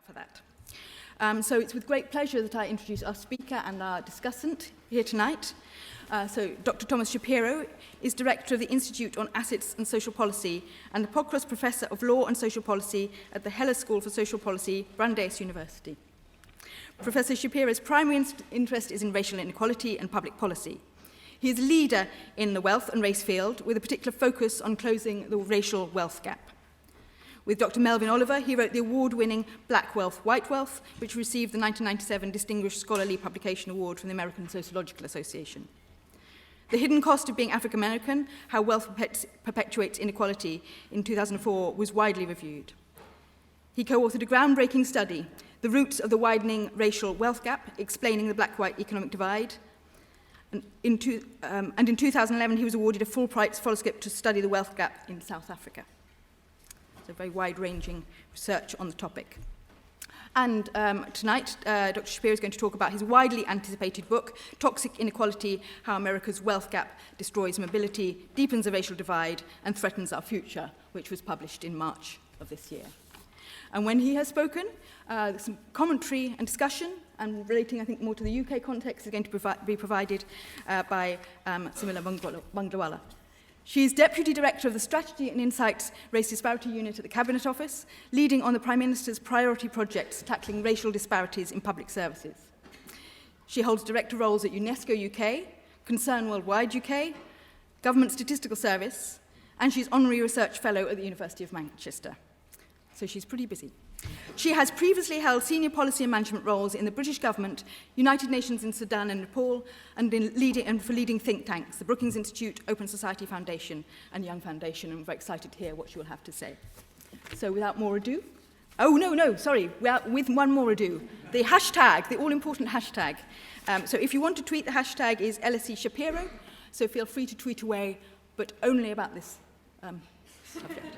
for that. So it's with great pleasure that I introduce our speaker and our discussant here tonight. So Dr. Thomas Shapiro is Director of the Institute on Assets and Social Policy and the Pokross Professor of Law and Social Policy at the Heller School for Social Policy, Brandeis University. Professor Shapiro's primary interest is in racial inequality and public policy. He is a leader in the wealth and race field with a particular focus on closing the racial wealth gap. With Dr. Melvin Oliver, he wrote the award-winning Black Wealth, White Wealth, which received the 1997 Distinguished Scholarly Publication Award from the American Sociological Association. The Hidden Cost of Being African-American, How Wealth Perpetuates Inequality, in 2004 was widely reviewed. He co-authored a groundbreaking study, The Roots of the Widening Racial Wealth Gap, Explaining the Black-White Economic Divide. And in 2011, he was awarded a Fulbright Fellowship to study the wealth gap in South Africa. So very wide-ranging research on the topic. And tonight, Dr. Shapiro is going to talk about his widely anticipated book, Toxic Inequality, How America's Wealth Gap Destroys Mobility, Deepens the Racial Divide, and Threatens Our Future, which was published in March of this year. And when he has spoken, some commentary and discussion, and relating, I think, more to the UK context, is going to be provided by Zamila Bunglawala. She is Deputy Director of the Strategy and Insights Race Disparity Unit at the Cabinet Office, leading on the Prime Minister's priority projects tackling racial disparities in public services. She holds director roles at UNESCO UK, Concern Worldwide UK, Government Statistical Service, and she's Honorary Research Fellow at the University of Manchester. So she's pretty busy. She has previously held senior policy and management roles in the British government, United Nations in Sudan and Nepal, and for leading think tanks, the Brookings Institute, Open Society Foundation, and Young Foundation. I'm very excited to hear what she will have to say. So without more ado, with one more ado, the hashtag, the all-important hashtag. So if you want to tweet, the hashtag is LSE Shapiro, so feel free to tweet away, but only about this subject.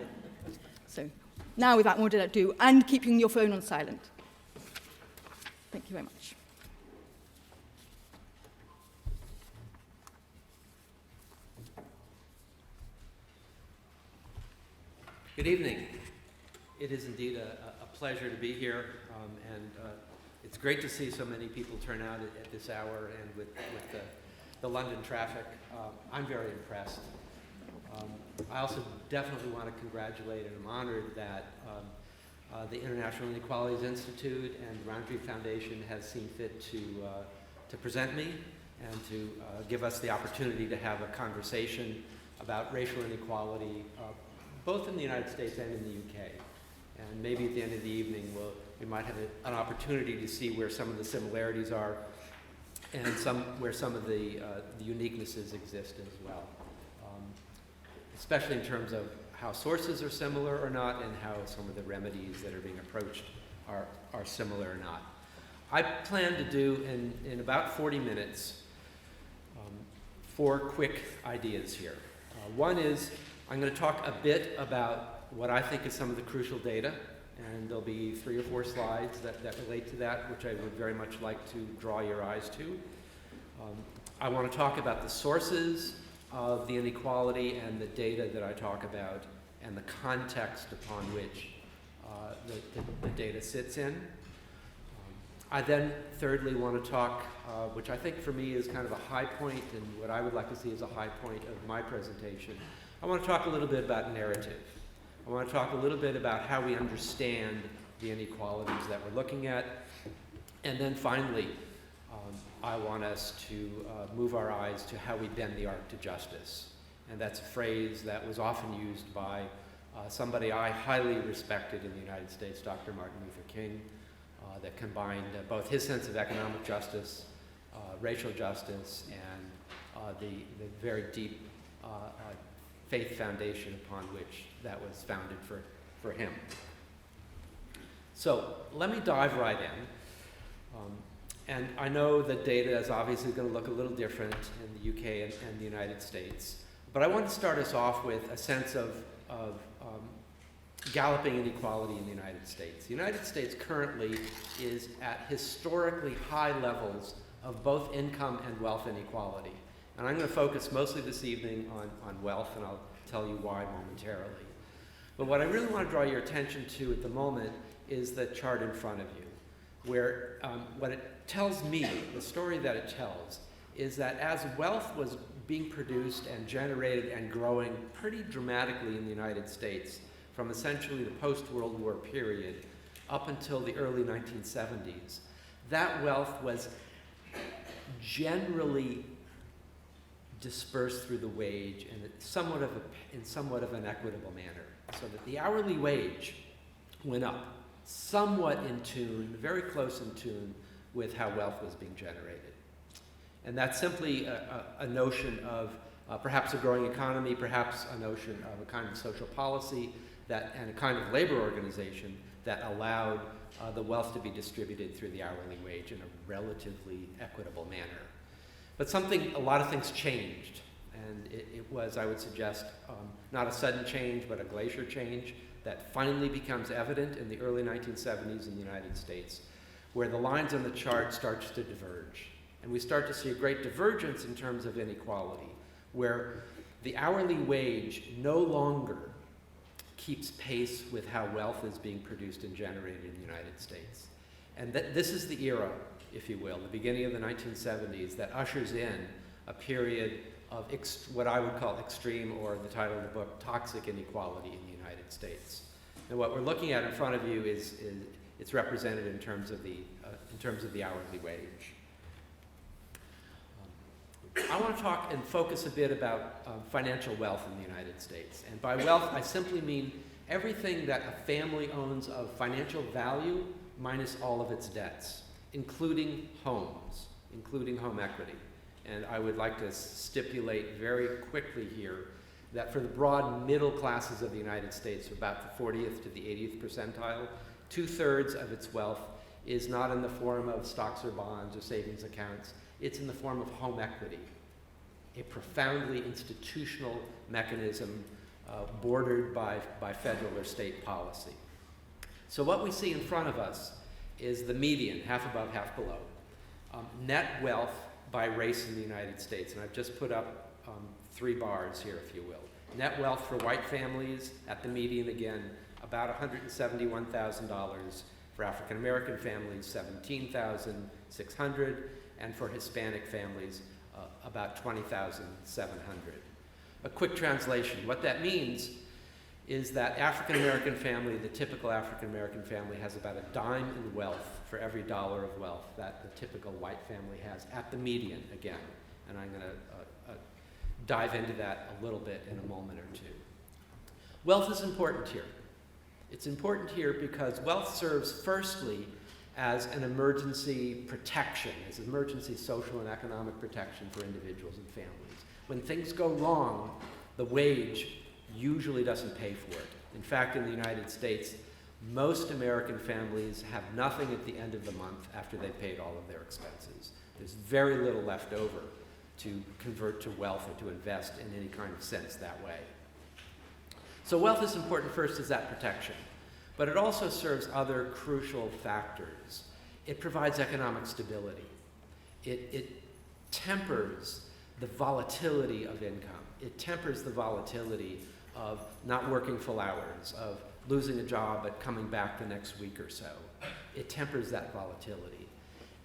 So now, without more ado, and keeping your phone on silent. Thank you very much. Good evening. It is indeed a pleasure to be here, and it's great to see so many people turn out at this hour and with the London traffic. I'm very impressed. I also definitely want to congratulate, and I'm honored that the International Inequalities Institute and the Roundtree Foundation has seen fit to present me and to give us the opportunity to have a conversation about racial inequality, both in the United States and in the UK. And maybe at the end of the evening, we might have an opportunity to see where some of the similarities are and where some of the uniquenesses exist as well. Especially in terms of how sources are similar or not, and how some of the remedies that are being approached are similar or not. I plan to do, in about 40 minutes, 4 quick ideas here. One is, I'm going to talk a bit about what I think is some of the crucial data, and there'll be 3 or 4 slides that relate to that, which I would very much like to draw your eyes to. I want to talk about the sources of the inequality and the data that I talk about and the context upon which the data sits in. I then thirdly want to talk, which I think for me is kind of a high point and what I would like to see as a high point of my presentation. I want to talk a little bit about narrative. I want to talk a little bit about how we understand the inequalities that we're looking at. And then finally, I want us to move our eyes to how we bend the arc to justice. And that's a phrase that was often used by somebody I highly respected in the United States, Dr. Martin Luther King, that combined both his sense of economic justice, racial justice, and the very deep faith foundation upon which that was founded for him. So let me dive right in. And I know that data is obviously going to look a little different in the UK and the United States. But I want to start us off with a sense of galloping inequality in the United States. The United States currently is at historically high levels of both income and wealth inequality. And I'm going to focus mostly this evening on wealth, and I'll tell you why momentarily. But what I really want to draw your attention to at the moment is the chart in front of you, where what it tells me, the story that it tells, is that as wealth was being produced and generated and growing pretty dramatically in the United States from essentially the post-World War period up until the early 1970s, that wealth was generally dispersed through the wage in somewhat of an equitable manner, so that the hourly wage went up somewhat in tune, very close in tune with how wealth was being generated. And that's simply a notion of perhaps a growing economy, perhaps a notion of a kind of social policy and a kind of labor organization that allowed the wealth to be distributed through the hourly wage in a relatively equitable manner. But a lot of things changed, and it was, I would suggest, not a sudden change, but a glacier change that finally becomes evident in the early 1970s in the United States, where the lines on the chart starts to diverge. And we start to see a great divergence in terms of inequality, where the hourly wage no longer keeps pace with how wealth is being produced and generated in the United States. And this is the era, if you will, the beginning of the 1970s, that ushers in a period of what I would call extreme, or the title of the book, toxic inequality in the United States. And what we're looking at in front of you is it's represented in terms of the hourly wage. I want to talk and focus a bit about financial wealth in the United States. And by wealth, I simply mean everything that a family owns of financial value minus all of its debts, including homes, including home equity. And I would like to stipulate very quickly here that for the broad middle classes of the United States, about the 40th to the 80th percentile, 2/3 of its wealth is not in the form of stocks or bonds or savings accounts. It's in the form of home equity, a profoundly institutional mechanism bordered by federal or state policy. So what we see in front of us is the median, half above, half below, net wealth by race in the United States. And I've just put up 3 bars here, if you will. Net wealth for white families at the median, again, about $171,000. For African American families, $17,600. And for Hispanic families, about $20,700. A quick translation. What that means is that African American family, the typical African American family, has about a dime in wealth for every dollar of wealth that the typical white family has at the median, again. And I'm going to dive into that a little bit in a moment or two. Wealth is important here. It's important here because wealth serves firstly as an emergency protection, as emergency social and economic protection for individuals and families. When things go wrong, the wage usually doesn't pay for it. In fact, in the United States, most American families have nothing at the end of the month after they've paid all of their expenses. There's very little left over to convert to wealth or to invest in any kind of sense that way. So wealth is important first as that protection. But it also serves other crucial factors. It provides economic stability. It tempers the volatility of income. It tempers the volatility of not working full hours, of losing a job but coming back the next week or so. It tempers that volatility.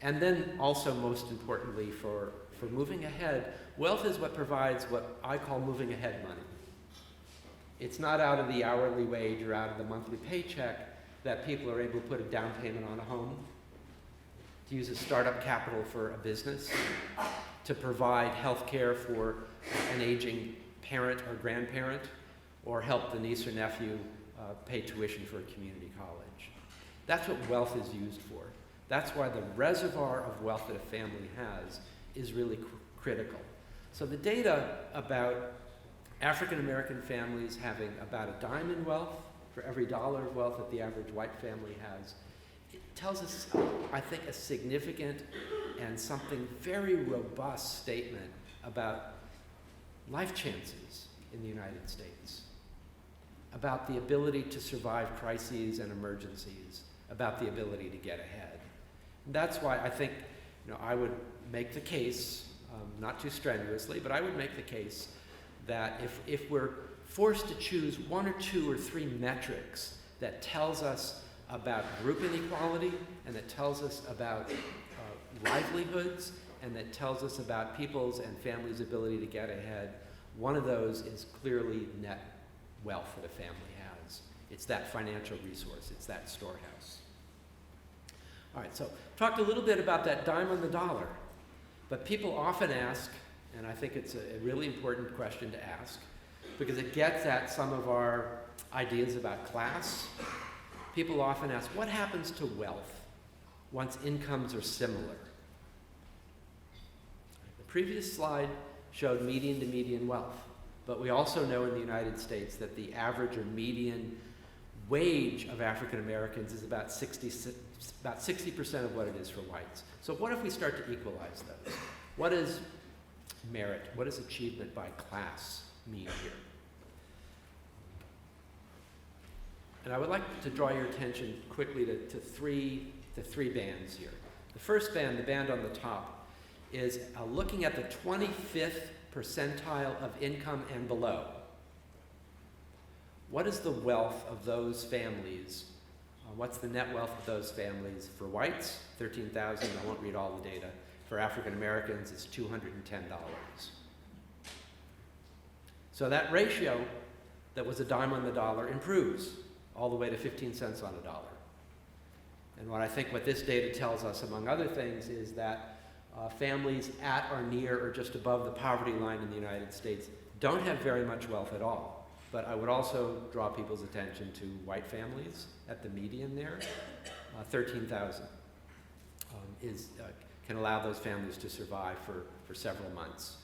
And then also, most importantly, for moving ahead, wealth is what provides what I call moving ahead money. It's not out of the hourly wage or out of the monthly paycheck that people are able to put a down payment on a home, to use as startup capital for a business, to provide health care for an aging parent or grandparent, or help the niece or nephew pay tuition for a community college. That's what wealth is used for. That's why the reservoir of wealth that a family has is really critical. So the data about African American families having about a dime in wealth for every dollar of wealth that the average white family has, it tells us, I think, a significant and something very robust statement about life chances in the United States, about the ability to survive crises and emergencies, about the ability to get ahead. And that's why I think, I would make the case, not too strenuously, but I would make the case that if we're forced to choose one or two or three metrics that tells us about group inequality, and that tells us about livelihoods, and that tells us about people's and families' ability to get ahead, one of those is clearly net wealth that a family has. It's that financial resource. It's that storehouse. All right, so talked a little bit about that dime on the dollar, but people often ask, and I think it's a really important question to ask, because it gets at some of our ideas about class. People often ask, what happens to wealth once incomes are similar? The previous slide showed median to median wealth, but we also know in the United States that the average or median wage of African Americans is about 60% of what it is for whites. So what if we start to equalize those? What does merit, what does achievement by class mean here? And I would like to draw your attention quickly to three bands here. The first band, the band on the top, is looking at the 25th percentile of income and below. What is the wealth of those families? What's the net wealth of those families? For whites, $13,000. I won't read all the data. For African Americans, it's $210. So that ratio that was a dime on the dollar improves all the way to 15 cents on a dollar. And what this data tells us, among other things, is that families at or near or just above the poverty line in the United States don't have very much wealth at all. But I would also draw people's attention to white families at the median there. 13,000 can allow those families to survive for several months.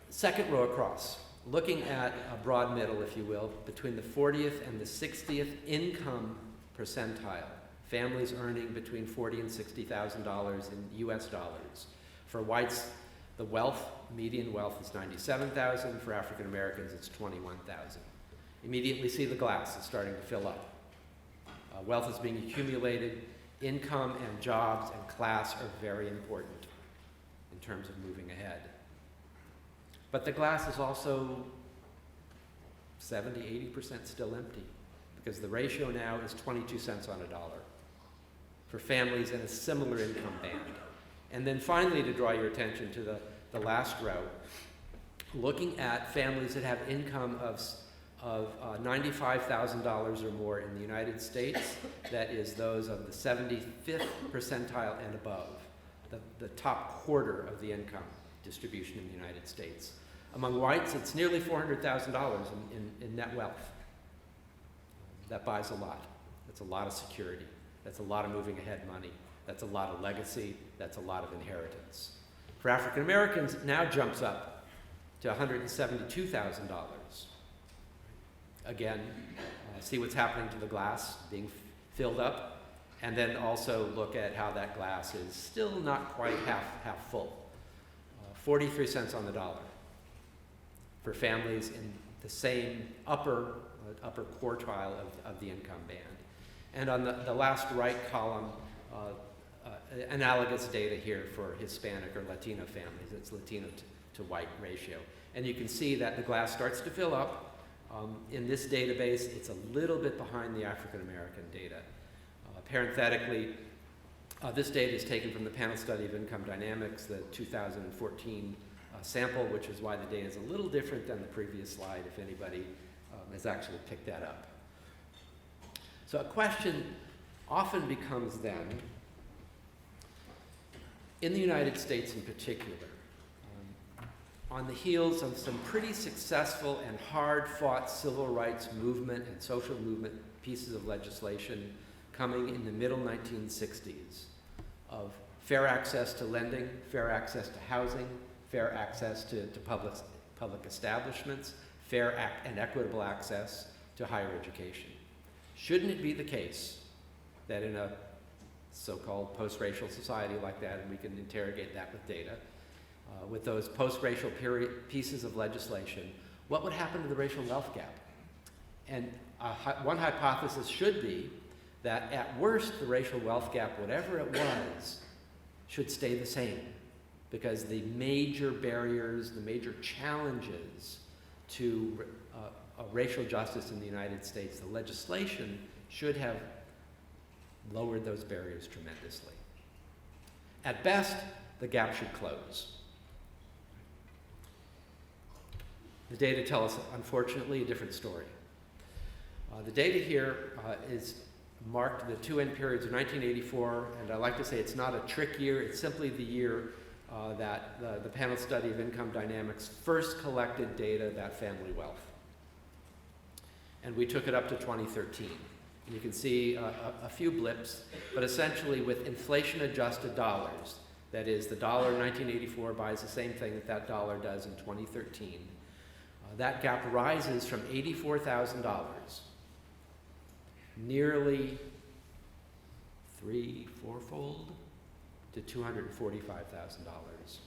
Second row across, looking at a broad middle, if you will, between the 40th and the 60th income percentile, families earning between $40,000 and $60,000 in US dollars. For whites, the median wealth is $97,000. For African Americans, it's $21,000. Immediately see the glass is starting to fill up. Wealth is being accumulated. Income and jobs and class are very important in terms of moving ahead. But the glass is also 70, 80% still empty, because the ratio now is 22 cents on a dollar for families in a similar income band. And then finally, to draw your attention to the last row, looking at families that have income of $95,000 or more in the United States, that is those of the 75th percentile and above, the top quarter of the income distribution in the United States. Among whites, it's nearly $400,000 in net wealth. That buys a lot. That's a lot of security. That's a lot of moving ahead money. That's a lot of legacy. That's a lot of inheritance. For African Americans, it now jumps up to $172,000. Again, see what's happening to the glass being filled up, and then also look at how that glass is still not quite half full. 43 cents on the dollar for families in the same upper quartile of the income band. And on the last right column, analogous data here for Hispanic or Latino families. It's Latino to white ratio. And you can see that the glass starts to fill up. In this database, it's a little bit behind the African American data. Parenthetically, this data is taken from the Panel Study of Income Dynamics, the 2014 sample, which is why the data is a little different than the previous slide, if anybody has actually picked that up. So a question often becomes then, in the United States in particular, on the heels of some pretty successful and hard-fought civil rights movement and social movement pieces of legislation coming in the middle 1960s of fair access to lending, fair access to housing, fair access to public establishments, fair and equitable access to higher education. Shouldn't it be the case that in a so-called post-racial society like that, and we can interrogate that with data, with those post-racial pieces of legislation, what would happen to the racial wealth gap? And one hypothesis should be that at worst, the racial wealth gap, whatever it was, should stay the same, because the major barriers, the major challenges to racial justice in the United States, the legislation should have lowered those barriers tremendously. At best, the gap should close. The data tell us, unfortunately, a different story. The data here is marked the two end periods of 1984, and I like to say it's not a trick year, it's simply the year that the panel study of income dynamics first collected data about family wealth. And we took it up to 2013. And you can see a few blips, but essentially with inflation-adjusted dollars, that is, the dollar in 1984 buys the same thing that that dollar does in 2013, that gap rises from $84,000, nearly fourfold, to $245,000.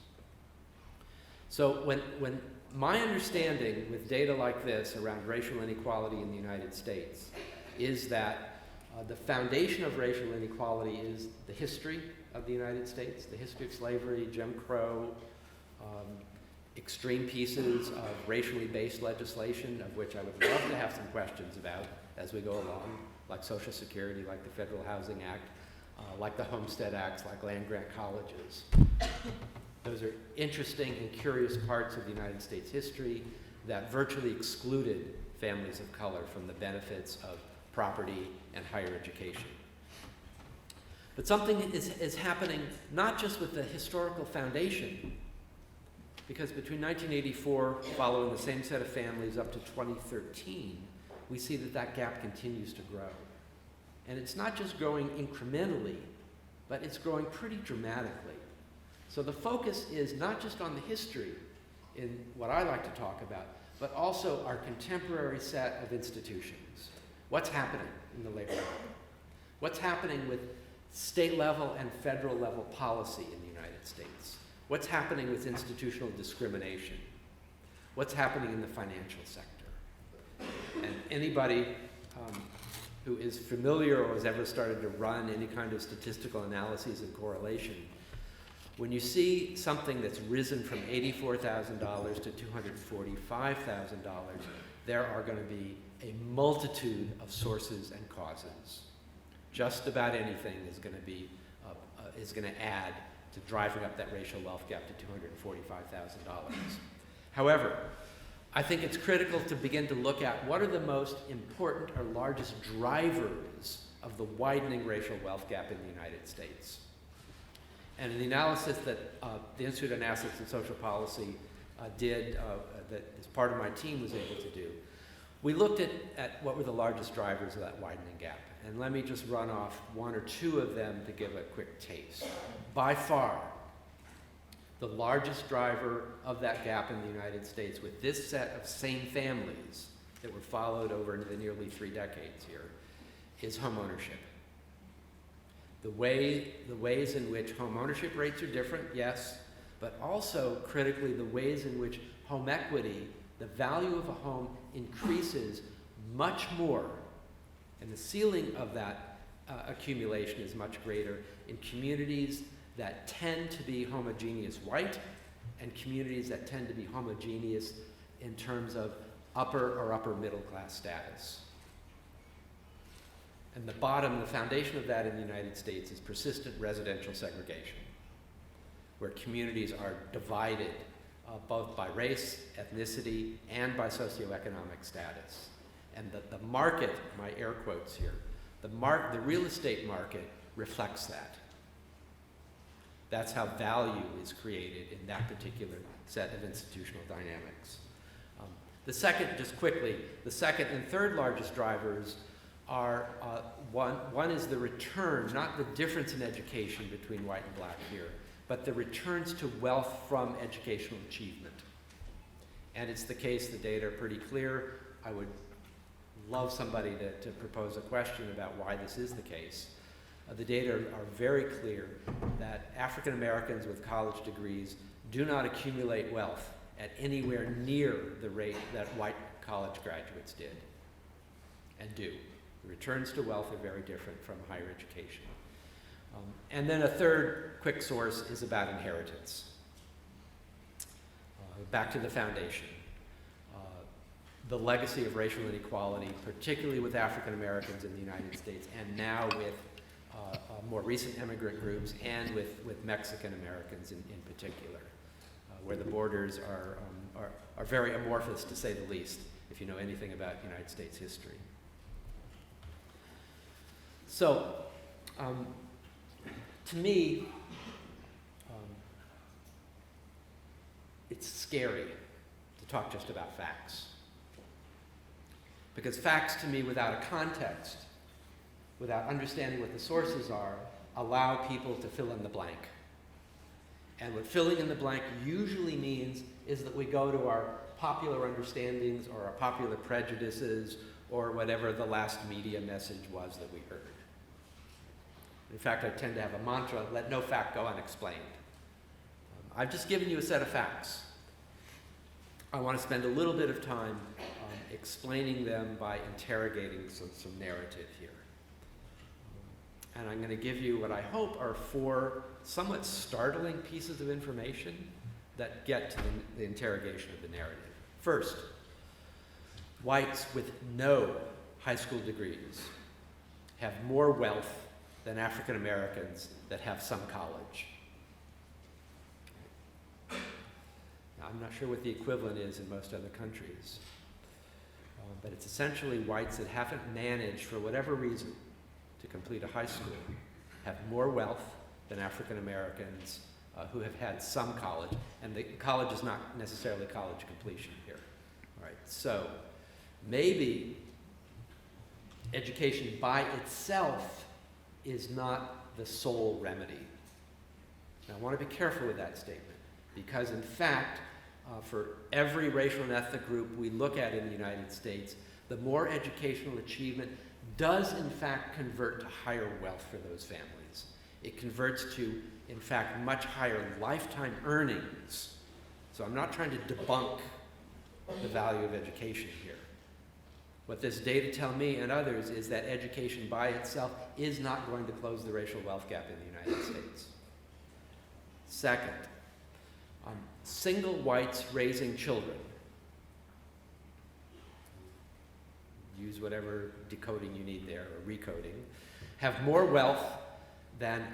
So when my understanding with data like this around racial inequality in the United States is that the foundation of racial inequality is the history of the United States, the history of slavery, Jim Crow, extreme pieces of racially based legislation, of which I would love to have some questions about as we go along, like Social Security, like the Federal Housing Act, like the Homestead Acts, like land-grant colleges. Those are interesting and curious parts of the United States history that virtually excluded families of color from the benefits of property and higher education. But something is happening not just with the historical foundation, because between 1984, following the same set of families, up to 2013, we see that that gap continues to grow. And it's not just growing incrementally, but it's growing pretty dramatically. So the focus is not just on the history in what I like to talk about, but also our contemporary set of institutions. What's happening in the labor market? What's happening with state level and federal level policy in the United States? What's happening with institutional discrimination? What's happening in the financial sector? And anybody who is familiar or has ever started to run any kind of statistical analyses and correlation, when you see something that's risen from $84,000 to $245,000, there are going to be a multitude of sources and causes. Just about anything is going to add to driving up that racial wealth gap to $245,000. However, I think it's critical to begin to look at what are the most important or largest drivers of the widening racial wealth gap in the United States. And in the analysis that the Institute on Assets and Social Policy did, that as part of my team was able to do, we looked at what were the largest drivers of that widening gap. And let me just run off one or two of them to give a quick taste. By far, the largest driver of that gap in the United States with this set of same families that were followed over into the nearly 3 decades here is home ownership. The ways in which home ownership rates are different, yes, but also critically the ways in which home equity, the value of a home, increases much more, and the ceiling of that accumulation is much greater in communities that tend to be homogeneous white and communities that tend to be homogeneous in terms of upper or upper middle class status. And the foundation of that in the United States is persistent residential segregation, where communities are divided both by race, ethnicity, and by socioeconomic status. And the market, my air quotes here, the real estate market reflects that. That's how value is created in that particular set of institutional dynamics. The second and third largest drivers are, one is the return, not the difference in education between white and black here, but the returns to wealth from educational achievement. And it's the case, the data are pretty clear. I would love somebody to propose a question about why this is the case. The data are very clear that African Americans with college degrees do not accumulate wealth at anywhere near the rate that white college graduates did and do. The returns to wealth are very different from higher education. And then a third quick source is about inheritance. Back to the foundation. the legacy of racial inequality, particularly with African Americans in the United States, and now with more recent immigrant groups and with Mexican Americans in particular, where the borders are very amorphous, to say the least, if you know anything about United States history. So, to me, it's scary to talk just about facts. Because facts, to me, without a context, without understanding what the sources are, allow people to fill in the blank. And what filling in the blank usually means is that we go to our popular understandings or our popular prejudices or whatever the last media message was that we heard. In fact, I tend to have a mantra, let no fact go unexplained. I've just given you a set of facts. I want to spend a little bit of time explaining them by interrogating some narrative here. And I'm going to give you what I hope are 4 somewhat startling pieces of information that get to the interrogation of the narrative. First, whites with no high school degrees have more wealth than African Americans that have some college. Now, I'm not sure what the equivalent is in most other countries, but it's essentially whites that haven't managed, for whatever reason, to complete a high school, have more wealth than African Americans who have had some college, and the college is not necessarily college completion here. All right, so maybe education by itself is not the sole remedy. Now, I want to be careful with that statement, because in fact, for every racial and ethnic group we look at in the United States, the more educational achievement does in fact convert to higher wealth for those families. It converts to, in fact, much higher lifetime earnings. So I'm not trying to debunk the value of education here. What this data tell me and others is that education by itself is not going to close the racial wealth gap in the United States. Second, single whites raising children, use whatever decoding you need there, or recoding, have more wealth than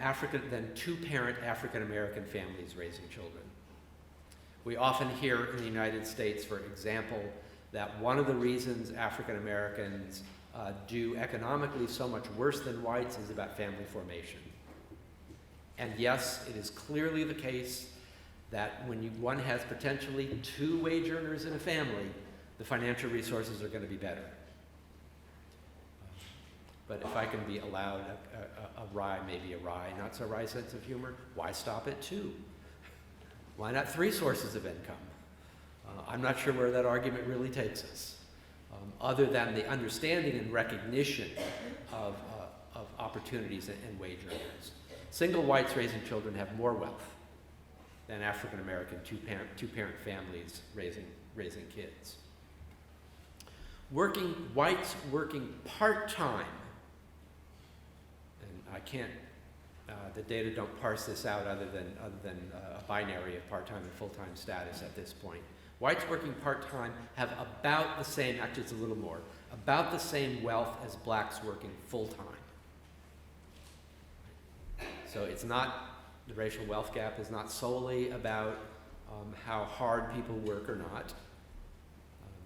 two-parent African-American families raising children. We often hear in the United States, for example, that one of the reasons African Americans do economically so much worse than whites is about family formation. And yes, it is clearly the case that when one has potentially 2 wage earners in a family, the financial resources are going to be better. But if I can be allowed maybe a wry, not so wry sense of humor, why stop at 2? Why not 3 sources of income? I'm not sure where that argument really takes us, other than the understanding and recognition of opportunities and wage earners. Single whites raising children have more wealth than African American two-parent families raising kids. Whites working part-time, and I can't, the data don't parse this out other than a binary of part-time and full-time status at this point. Whites working part-time have about the same, actually it's a little more, about the same wealth as blacks working full-time. So it's not, the racial wealth gap is not solely about how hard people work or not.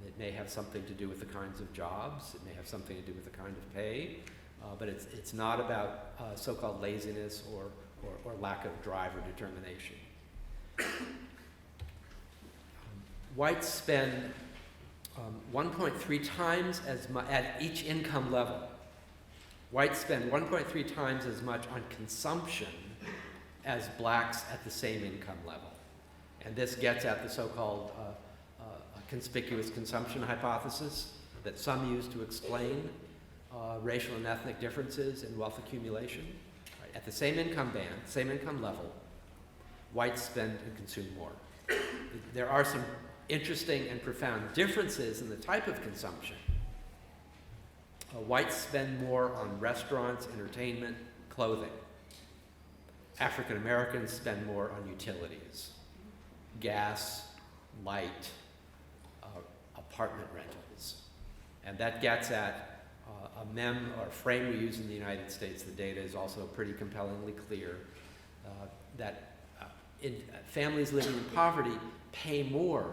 It may have something to do with the kinds of jobs, it may have something to do with the kind of pay, but it's not about so-called laziness or lack of drive or determination. Whites spend 1.3 times as much at each income level. Whites spend 1.3 times as much on consumption as blacks at the same income level. And this gets at the so-called conspicuous consumption hypothesis that some use to explain racial and ethnic differences in wealth accumulation. Right? At the same income band, same income level, whites spend and consume more. There are some interesting and profound differences in the type of consumption. Whites spend more on restaurants, entertainment, clothing. African Americans spend more on utilities, gas, light, apartment rentals. And that gets at a mem or frame we use in the United States. The data is also pretty compellingly clear that families living in poverty pay more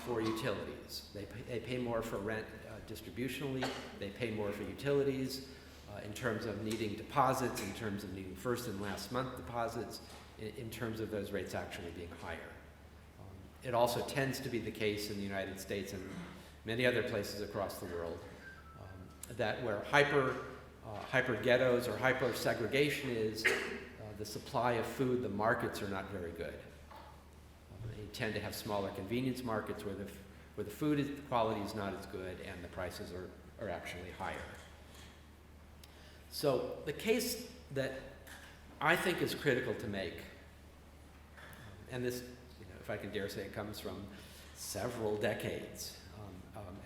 for utilities. They pay more for rent distributionally. They pay more for utilities in terms of needing deposits, in terms of needing first and last month deposits, in terms of those rates actually being higher. It also tends to be the case in the United States and many other places across the world that where hyper ghettos or hyper segregation is, the supply of food, the markets are not very good. You tend to have smaller convenience markets where the food quality is not as good and the prices are actually higher. So the case that I think is critical to make, and this, if I can dare say, it comes from several decades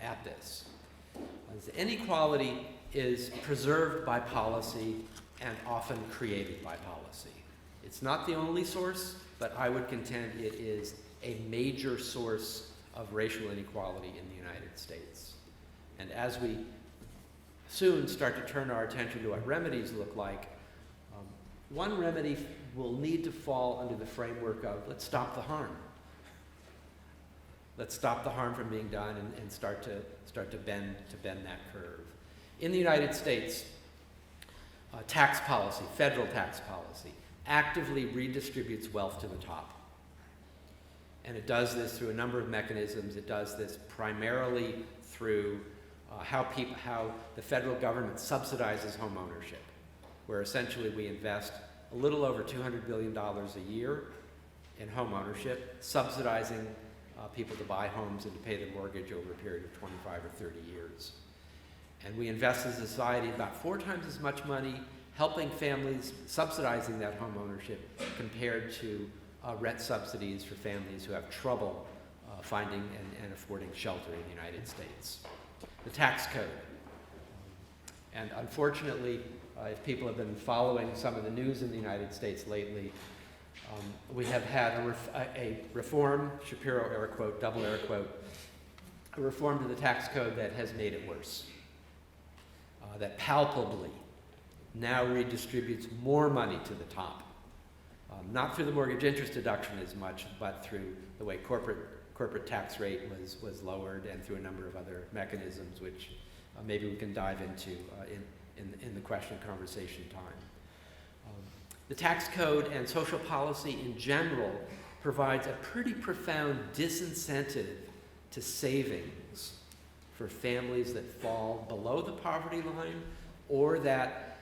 at this, is inequality is preserved by policy and often created by policy. It's not the only source, but I would contend it is a major source of racial inequality in the United States. And as we soon start to turn our attention to what remedies look like, one remedy will need to fall under the framework of let's stop the harm. Let's stop the harm from being done and start to bend that curve. In the United States, tax policy, federal tax policy, actively redistributes wealth to the top. And it does this through a number of mechanisms. It does this primarily through how the federal government subsidizes home ownership, where essentially we invest a little over $200 billion a year in home ownership, subsidizing people to buy homes and to pay the mortgage over a period of 25 or 30 years. And we invest as a society about 4 times as much money helping families, subsidizing that home ownership compared to rent subsidies for families who have trouble finding and affording shelter in the United States. The tax code. And unfortunately, if people have been following some of the news in the United States lately, we have had a reform, Shapiro air quote, double air quote, a reform to the tax code that has made it worse, that palpably now redistributes more money to the top, not through the mortgage interest deduction as much, but through the way corporate tax rate was lowered and through a number of other mechanisms, which maybe we can dive into in the question and conversation time. The tax code and social policy in general provides a pretty profound disincentive to savings for families that fall below the poverty line or that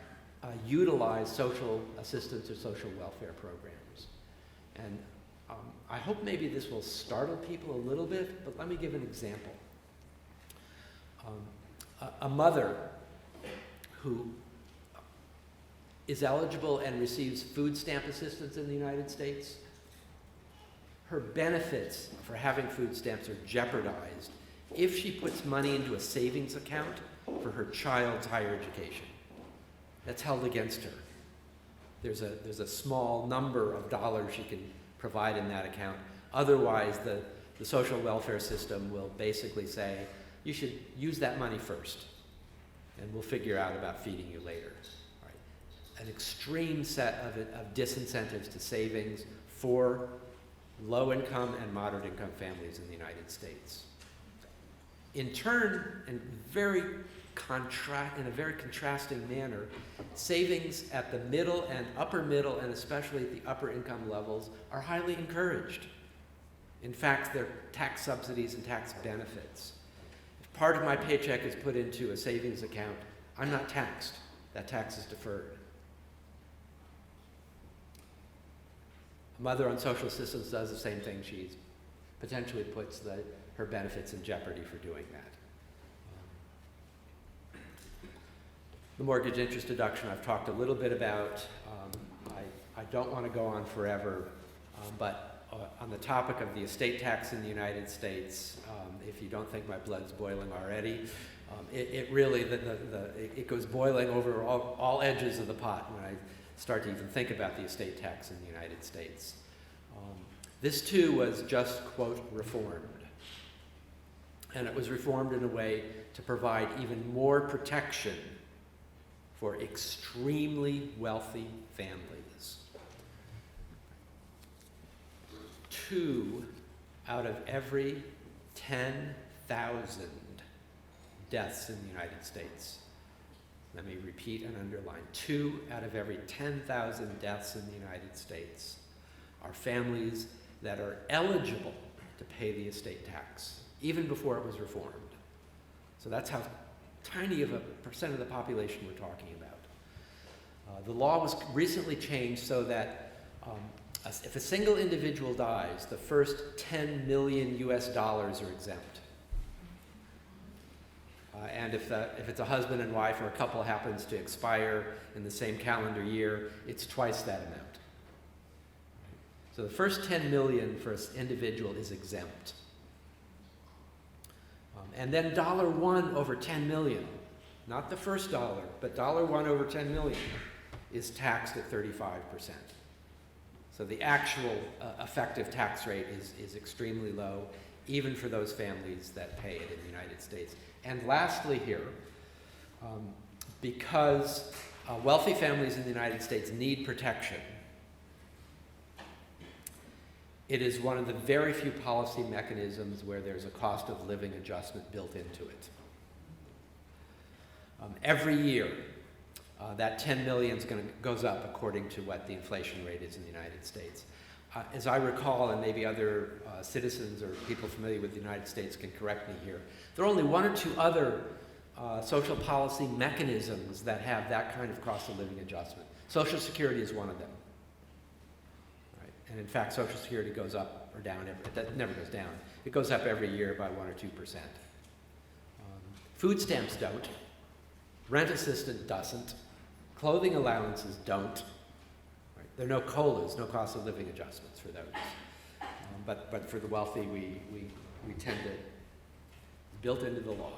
utilize social assistance or social welfare programs. And I hope maybe this will startle people a little bit, but let me give an example. A mother who is eligible and receives food stamp assistance in the United States, her benefits for having food stamps are jeopardized if she puts money into a savings account for her child's higher education. That's held against her. There's a small number of dollars she can provide in that account. Otherwise, the social welfare system will basically say, you should use that money first, and we'll figure out about feeding you later. An extreme set of disincentives to savings for low-income and moderate-income families in the United States. In turn, in a very contrasting manner, savings at the middle and upper middle, and especially at the upper income levels, are highly encouraged. In fact, they're tax subsidies and tax benefits. If part of my paycheck is put into a savings account, I'm not taxed. That tax is deferred. A mother on social assistance does the same thing. She potentially puts her benefits in jeopardy for doing that. The mortgage interest deduction I've talked a little bit about. I don't want to go on forever, but on the topic of the estate tax in the United States, if you don't think my blood's boiling already, it really, it goes boiling over all edges of the pot when I start to even think about the estate tax in the United States. This too was just, quote, reformed. And it was reformed in a way to provide even more protection for extremely wealthy families. 2 out of every 10,000 deaths in the United States. Let me repeat and underline. 2 out of every 10,000 deaths in the United States are families that are eligible to pay the estate tax, even before it was reformed. So that's how tiny of a percent of the population we're talking about. The law was recently changed so that if a single individual dies, the first 10 million US dollars are exempt. And if it's a husband and wife or a couple happens to expire in the same calendar year, it's twice that amount. So the first 10 million for an individual is exempt. And then $1 over 10 million, not the first dollar, but $1 over 10 million is taxed at 35%. So the actual effective tax rate is extremely low, even for those families that pay it in the United States. And lastly here, because wealthy families in the United States need protection, it is one of the very few policy mechanisms where there's a cost of living adjustment built into it. Every year, that 10 million goes up according to what the inflation rate is in the United States. As I recall, and maybe other citizens or people familiar with the United States can correct me here, there are only 1 or 2 other social policy mechanisms that have that kind of cost of living adjustment. Social Security is one of them. Right? And in fact, Social Security goes up or down, it never goes down. It goes up every year by 1 or 2%. Food stamps don't. Rent assistance doesn't. Clothing allowances don't. There are no COLAs, no cost of living adjustments for those. But for the wealthy, we tend to built into the law.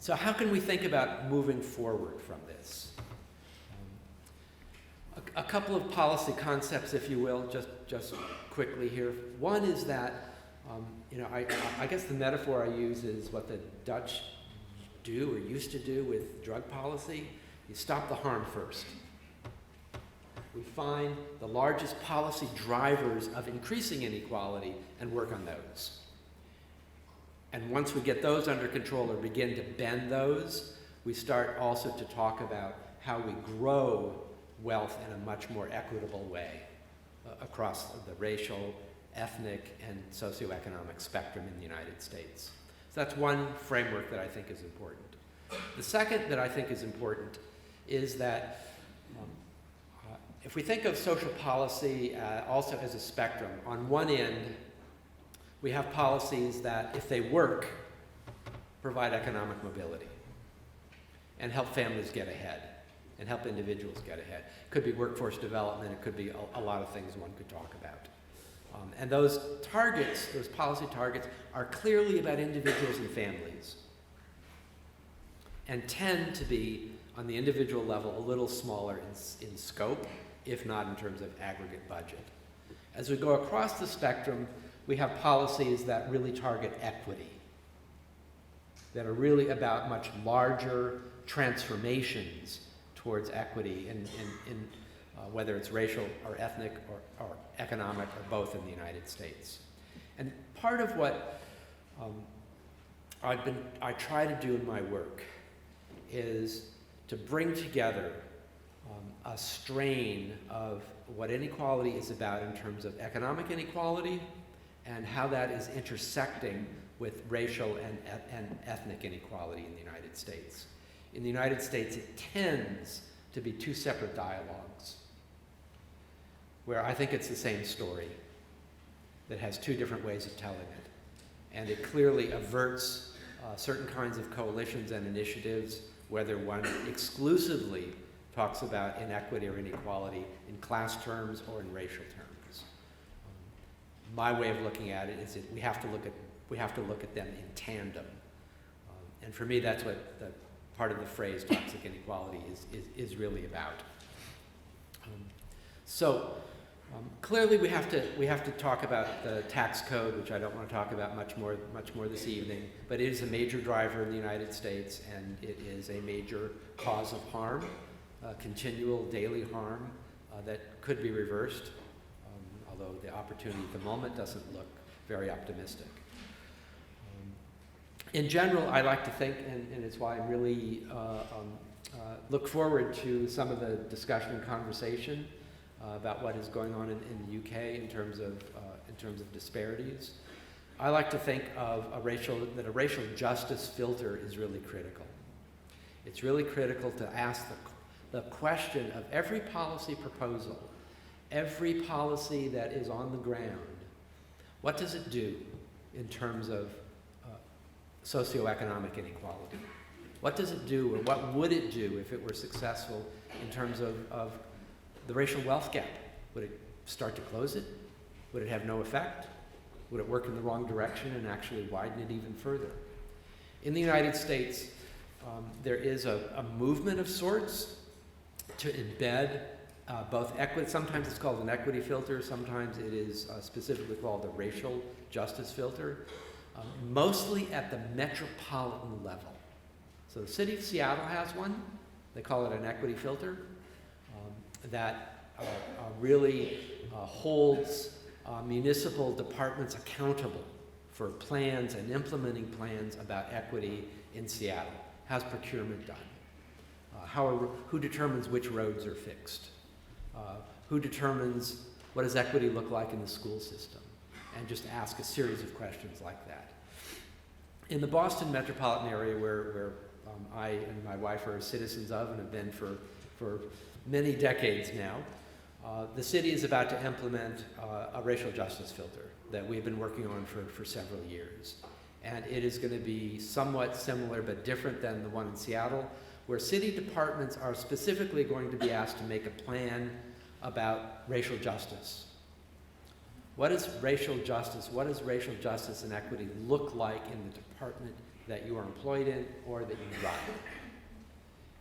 So how can we think about moving forward from this? A couple of policy concepts, if you will, just quickly here. One is that, I guess the metaphor I use is what the Dutch do or used to do with drug policy. You stop the harm first. We find the largest policy drivers of increasing inequality and work on those. And once we get those under control or begin to bend those, we start also to talk about how we grow wealth in a much more equitable way across the racial, ethnic, and socioeconomic spectrum in the United States. So that's one framework that I think is important. The second that I think is important is that if we think of social policy also as a spectrum, on one end, we have policies that, if they work, provide economic mobility and help families get ahead and help individuals get ahead. It could be workforce development, it could be a lot of things one could talk about. And those targets, those policy targets, are clearly about individuals and families and tend to be, on the individual level, a little smaller in scope, if not in terms of aggregate budget. As we go across the spectrum, we have policies that really target equity, that are really about much larger transformations towards equity in whether it's racial or ethnic or economic or both in the United States. And part of what I try to do in my work is to bring together a strain of what inequality is about in terms of economic inequality and how that is intersecting with racial and ethnic inequality in the United States. In the United States, it tends to be 2 separate dialogues, where I think it's the same story that has 2 different ways of telling it. And it clearly averts certain kinds of coalitions and initiatives, whether one exclusively talks about inequity or inequality in class terms or in racial terms. My way of looking at it is that we have to look at them in tandem. And for me, that's what the part of the phrase toxic inequality is really about. So Clearly, we have to talk about the tax code, which I don't want to talk about much more this evening. But it is a major driver in the United States, and it is a major cause of harm, continual daily harm that could be reversed, although the opportunity at the moment doesn't look very optimistic. In general, I like to think, and it's why I really look forward to some of the discussion and conversation about what is going on in the UK in terms of disparities. I like to think of a racial justice filter is really critical. It's really critical to ask the question of every policy proposal, every policy that is on the ground, what does it do in terms of socioeconomic inequality? What does it do, or what would it do if it were successful in terms of the racial wealth gap? Would it start to close it? Would it have no effect? Would it work in the wrong direction and actually widen it even further? In the United States, there is a movement of sorts to embed both equity. Sometimes it's called an equity filter, sometimes it is specifically called a racial justice filter, mostly at the metropolitan level. So the city of Seattle has one. They call it an equity filter that really holds municipal departments accountable for plans and implementing plans about equity in Seattle. How's procurement done? Who determines which roads are fixed? Who determines what does equity look like in the school system? And just ask a series of questions like that. In the Boston metropolitan area, where I and my wife are citizens of and have been for many decades now, the city is about to implement a racial justice filter that we've been working on for several years. And it is going to be somewhat similar but different than the one in Seattle, where city departments are specifically going to be asked to make a plan about racial justice. What is racial justice? What does racial justice and equity look like in the department that you are employed in or that you run?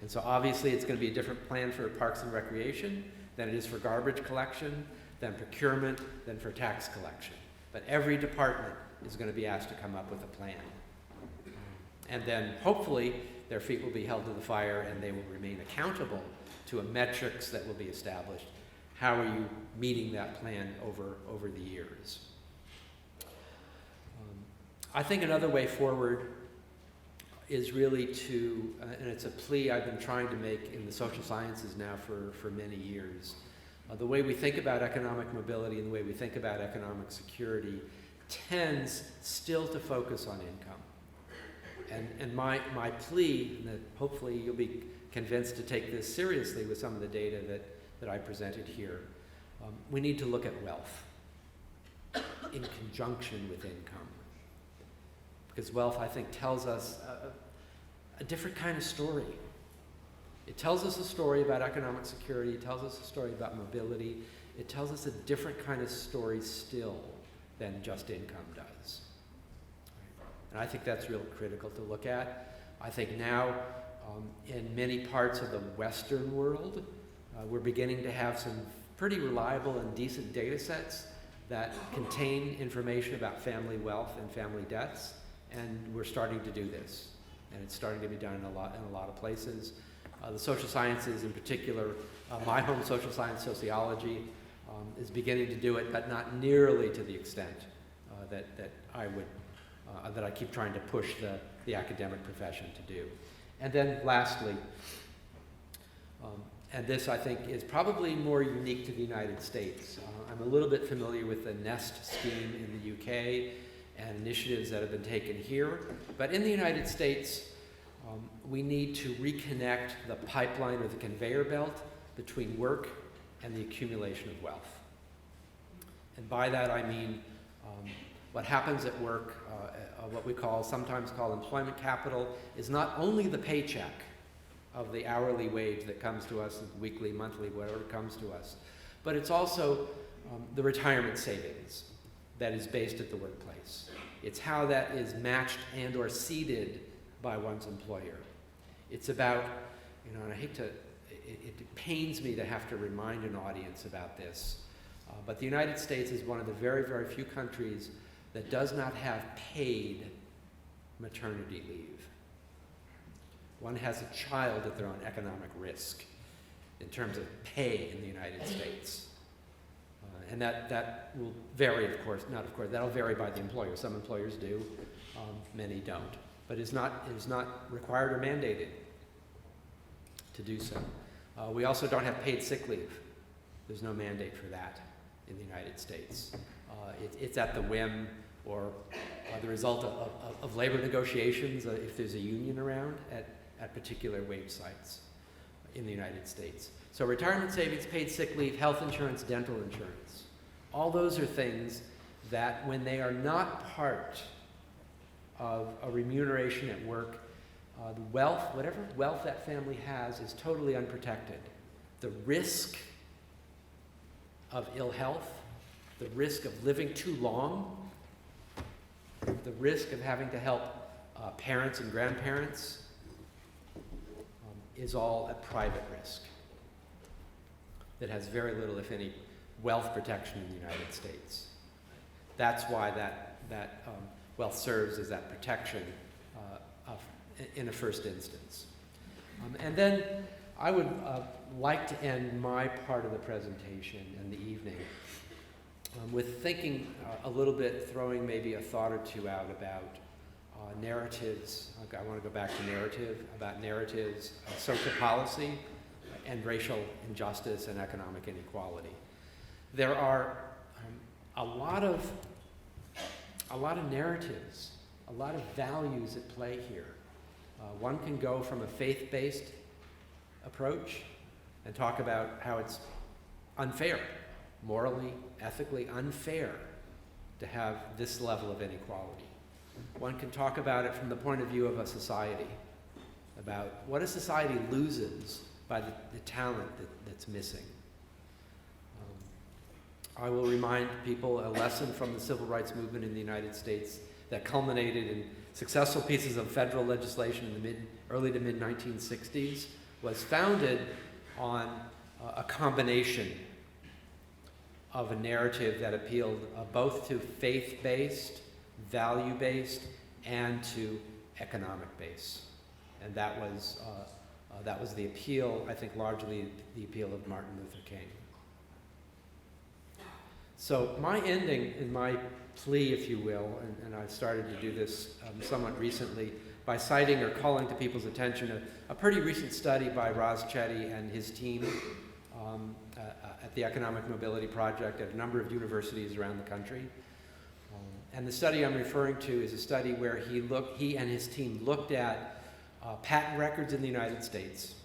And so obviously it's going to be a different plan for Parks and Recreation than it is for garbage collection, than procurement, than for tax collection. But every department is going to be asked to come up with a plan. And then hopefully their feet will be held to the fire and they will remain accountable to a metrics that will be established. How are you meeting that plan over the years? I think another way forward is really to, and it's a plea I've been trying to make in the social sciences now for many years. The way we think about economic mobility and the way we think about economic security tends still to focus on income. And my plea, and that hopefully you'll be convinced to take this seriously with some of the data that I presented here, we need to look at wealth in conjunction with income. Because wealth, I think, tells us a different kind of story. It tells us a story about economic security. It tells us a story about mobility. It tells us a different kind of story still than just income does. And I think that's really critical to look at. I think now, in many parts of the Western world, we're beginning to have some pretty reliable and decent data sets that contain information about family wealth and family debts. And we're starting to do this, and it's starting to be done in a lot of places. The social sciences, in particular, my home social science, sociology, is beginning to do it, but not nearly to the extent that I keep trying to push the academic profession to do. And then, lastly, and this I think is probably more unique to the United States. I'm a little bit familiar with the NEST scheme in the UK. And initiatives that have been taken here. But in the United States, we need to reconnect the pipeline or the conveyor belt between work and the accumulation of wealth. And by that I mean what happens at work, what we sometimes call employment capital, is not only the paycheck of the hourly wage that comes to us, weekly, monthly, whatever comes to us, but it's also the retirement savings that is based at the workplace. It's how that is matched and or seeded by one's employer. It's about, and I hate to, it pains me to have to remind an audience about this, But the United States is one of the very, very few countries that does not have paid maternity leave. One has a child at their own economic risk in terms of pay in the United States. And that will vary, of course, that'll vary by the employer. Some employers do, many don't. But it is not required or mandated to do so. We also don't have paid sick leave. There's no mandate for that in the United States. It's at the whim or the result of labor negotiations if there's a union around at particular wage sites in the United States. So retirement savings, paid sick leave, health insurance, dental insurance. All those are things that when they are not part of a remuneration at work, the wealth, whatever wealth that family has, is totally unprotected. The risk of ill health, the risk of living too long, the risk of having to help parents and grandparents is all a private risk that has very little, if any, wealth protection in the United States. That's why that wealth serves as that protection in a first instance. And then I would like to end my part of the presentation in the evening with thinking a little bit, throwing maybe a thought or two out about narratives. I want to go back to narratives, social policy, and racial injustice and economic inequality. There are a lot of narratives, a lot of values at play here. One can go from a faith-based approach and talk about how it's unfair, morally, ethically unfair to have this level of inequality. One can talk about it from the point of view of a society, about what a society loses by the talent that's missing. I will remind people a lesson from the civil rights movement in the United States that culminated in successful pieces of federal legislation in the early to mid-1960s was founded on a combination of a narrative that appealed both to faith-based, value-based, and to economic base. And that was the appeal, I think largely the appeal of Martin Luther King. So my ending in my plea, if you will, and I started to do this somewhat recently by citing or calling to people's attention a pretty recent study by Raz Chetty and his team at the Economic Mobility Project at a number of universities around the country. And the study I'm referring to is a study where he and his team looked at patent records in the United States,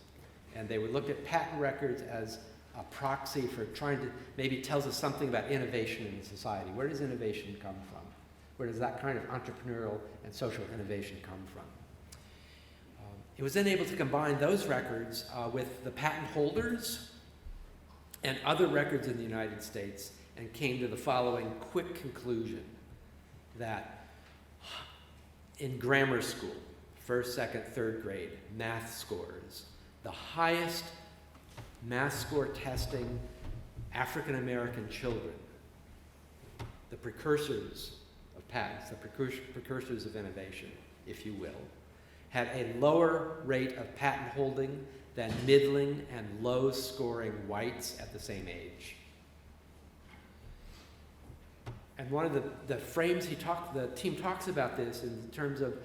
and they would look at patent records as a proxy for trying to maybe tells us something about innovation in society. Where does innovation come from? Where does that kind of entrepreneurial and social innovation come from? It was then able to combine those records with the patent holders and other records in the United States and came to the following quick conclusion that in grammar school, first, second, third grade, math scores, the highest math score testing African American children, the precursors of patents, the precursors of innovation, if you will, had a lower rate of patent holding than middling and low scoring whites at the same age. And one of the frames the team talks about this in terms of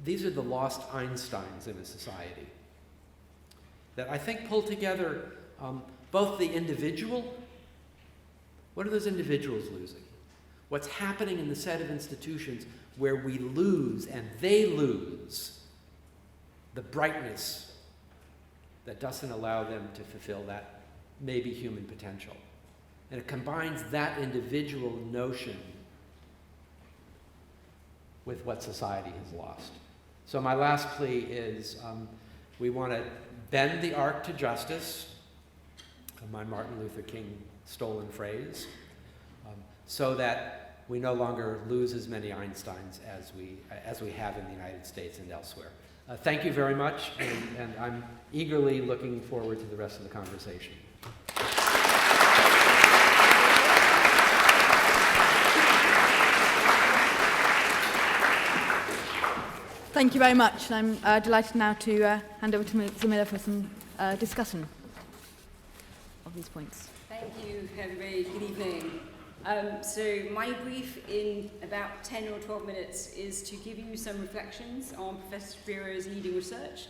these are the lost Einsteins in a society that I think pull together both the individual, what are those individuals losing? What's happening in the set of institutions where we lose and they lose the brightness that doesn't allow them to fulfill that maybe human potential. And it combines that individual notion with what society has lost. So my last plea is we want to bend the arc to justice, my Martin Luther King stolen phrase, so that we no longer lose as many Einsteins as we have in the United States and elsewhere. Thank you very much, and I'm eagerly looking forward to the rest of the conversation. Thank you very much. I'm delighted now to hand over to Zamila for some discussion of these points. Thank you, everybody. Good evening. So my brief in about 10 or 12 minutes is to give you some reflections on Professor Shapiro's leading research,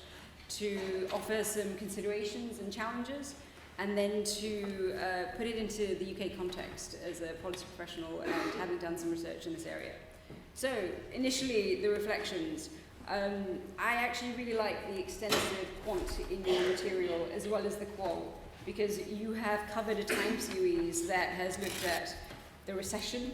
to offer some considerations and challenges, and then to put it into the UK context as a policy professional and having done some research in this area. So initially, the reflections. I actually really like the extensive quant in your material as well as the qual, because you have covered a time series that has looked at the recession,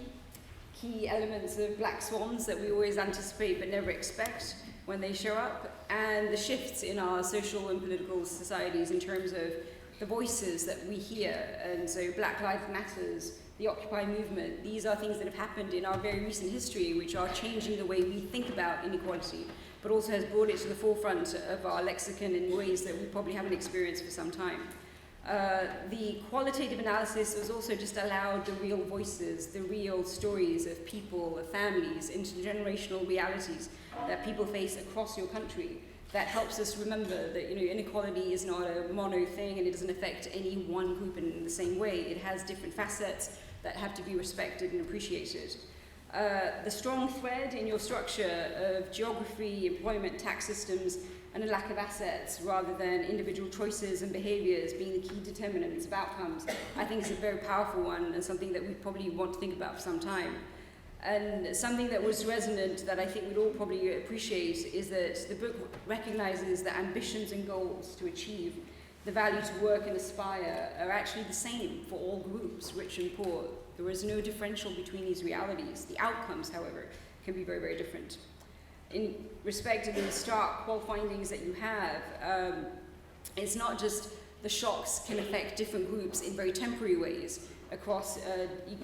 key elements of black swans that we always anticipate but never expect when they show up, and the shifts in our social and political societies in terms of the voices that we hear. And so Black Lives Matters, the Occupy movement, these are things that have happened in our very recent history which are changing the way we think about inequality, but also has brought it to the forefront of our lexicon in ways that we probably haven't experienced for some time. The qualitative analysis has also just allowed the real voices, the real stories of people, of families, intergenerational realities that people face across your country. That helps us remember that inequality is not a mono thing and it doesn't affect any one group in the same way. It has different facets that have to be respected and appreciated. The strong thread in your structure of geography, employment, tax systems, and a lack of assets rather than individual choices and behaviours being the key determinants of outcomes, I think is a very powerful one and something that we probably want to think about for some time. And something that was resonant that I think we'd all probably appreciate is that the book recognises that ambitions and goals to achieve the value to work and aspire are actually the same for all groups, rich and poor. There is no differential between these realities. The outcomes, however, can be very, very different. In respect to the stark qual findings that you have, it's not just the shocks can affect different groups in very temporary ways across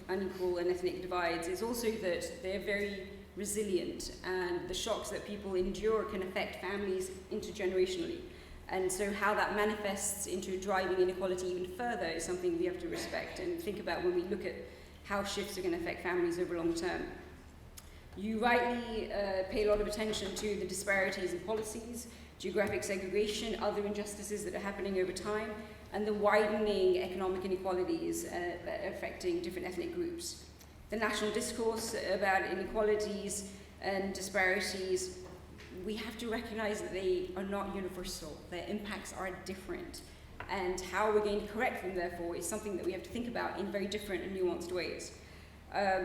unequal and ethnic divides. It's also that they're very resilient, and the shocks that people endure can affect families intergenerationally. And so how that manifests into driving inequality even further is something we have to respect and think about when we look at how shifts are going to affect families over long term. You rightly pay a lot of attention to the disparities in policies, geographic segregation, other injustices that are happening over time, and the widening economic inequalities that are affecting different ethnic groups. The national discourse about inequalities and disparities, we have to recognize that they are not universal. Their impacts are different. And how we're going to correct them, therefore, is something that we have to think about in very different and nuanced ways.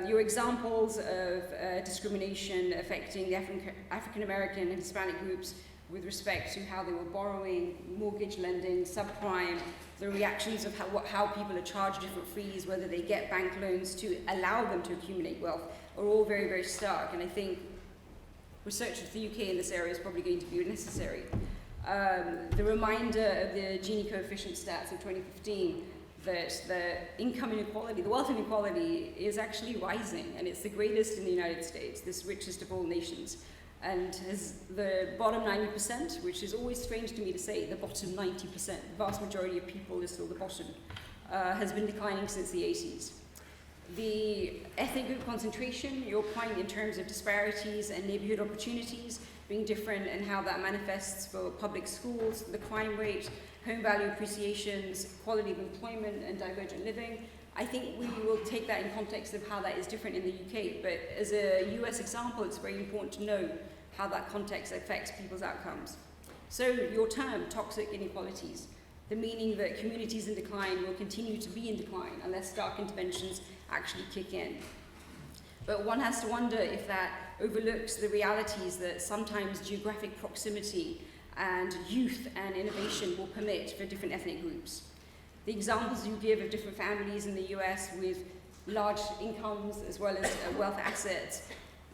Your examples of discrimination affecting the African American and Hispanic groups with respect to how they were borrowing, mortgage lending, subprime, the reactions of how people are charged different fees, whether they get bank loans to allow them to accumulate wealth, are all very, very stark. And I think research of the UK in this area is probably going to be necessary. The reminder of the Gini coefficient stats of 2015 that the income inequality, the wealth inequality is actually rising, and it's the greatest in the United States, this richest of all nations. And has the bottom 90%, which is always strange to me to say, the bottom 90%, the vast majority of people is still the bottom, has been declining since the 80s. The ethnic group concentration, your point in terms of disparities and neighbourhood opportunities being different and how that manifests for public schools, the crime rate, home value appreciations, quality of employment and divergent living. I think we will take that in context of how that is different in the UK, but as a US example, it's very important to know how that context affects people's outcomes. So your term, toxic inequalities, the meaning that communities in decline will continue to be in decline unless stark interventions actually kick in. But one has to wonder if that overlooks the realities that sometimes geographic proximity and youth and innovation will permit for different ethnic groups. The examples you give of different families in the US with large incomes as well as wealth assets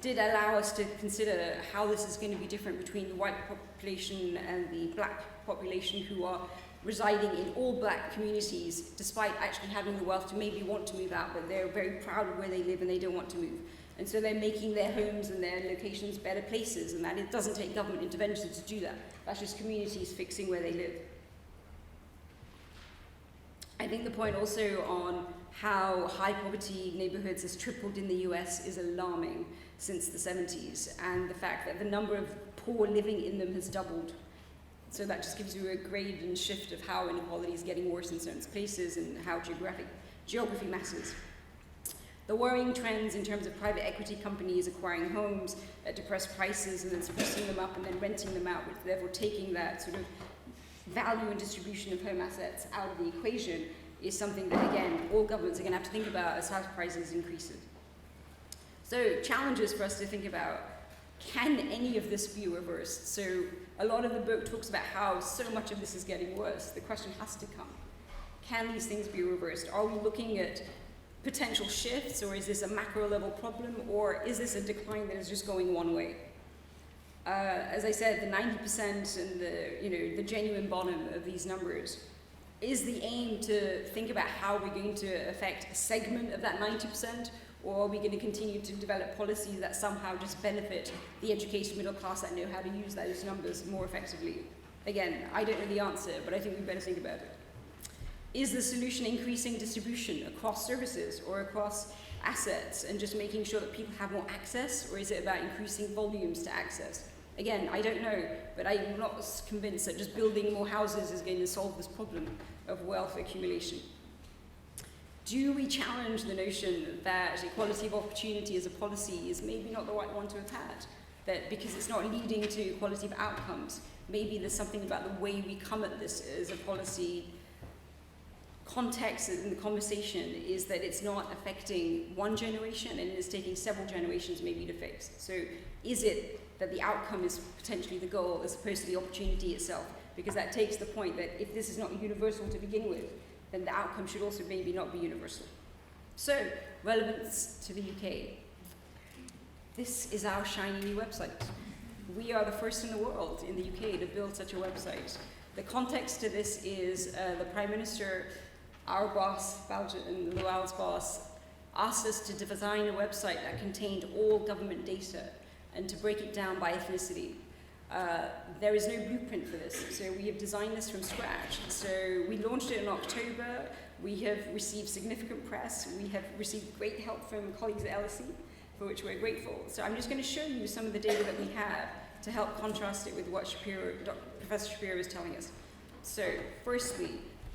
did allow us to consider how this is going to be different between the white population and the black population who are residing in all black communities despite actually having the wealth to maybe want to move out, but they're very proud of where they live and they don't want to move. And so they're making their homes and their locations better places, and that it doesn't take government intervention to do that. That's just communities fixing where they live. I think the point also on how high poverty neighborhoods has tripled in the US is alarming since the 70s, and the fact that the number of poor living in them has doubled. So that just gives you a grade and shift of how inequality is getting worse in certain places and how geography matters. The worrying trends in terms of private equity companies acquiring homes at depressed prices and then sprucing them up and then renting them out, which therefore taking that sort of value and distribution of home assets out of the equation, is something that, again, all governments are going to have to think about as house prices increase. So challenges for us to think about: can any of this be reversed? So a lot of the book talks about how so much of this is getting worse. The question has to come: can these things be reversed? Are we looking at potential shifts, or is this a macro level problem, or is this a decline that is just going one way? As I said, the 90% and the genuine bottom of these numbers, is the aim to think about how we're going to affect a segment of that 90%, or are we going to continue to develop policies that somehow just benefit the educated middle class that know how to use those numbers more effectively? Again, I don't know the answer, but I think we better think about it. Is the solution increasing distribution across services or across assets and just making sure that people have more access, or is it about increasing volumes to access? Again, I don't know, but I'm not convinced that just building more houses is going to solve this problem of wealth accumulation. Do we challenge the notion that equality of opportunity as a policy is maybe not the right one to have had? That because it's not leading to equality of outcomes, maybe there's something about the way we come at this as a policy context in the conversation is that it's not affecting one generation and it's taking several generations maybe to fix. So is it that the outcome is potentially the goal as opposed to the opportunity itself? Because that takes the point that if this is not universal to begin with, then the outcome should also maybe not be universal. So, relevance to the UK. This is our shiny new website. We are the first in the world in the UK to build such a website. The context to this is the Prime Minister, our boss, and Lual's boss, asked us to design a website that contained all government data and to break it down by ethnicity. There is no blueprint for this, so we have designed this from scratch. So we launched it in October. We have received significant press. We have received great help from colleagues at LSE, for which we're grateful. So I'm just going to show you some of the data that we have to help contrast it with what Professor Shapiro is telling us. So firstly,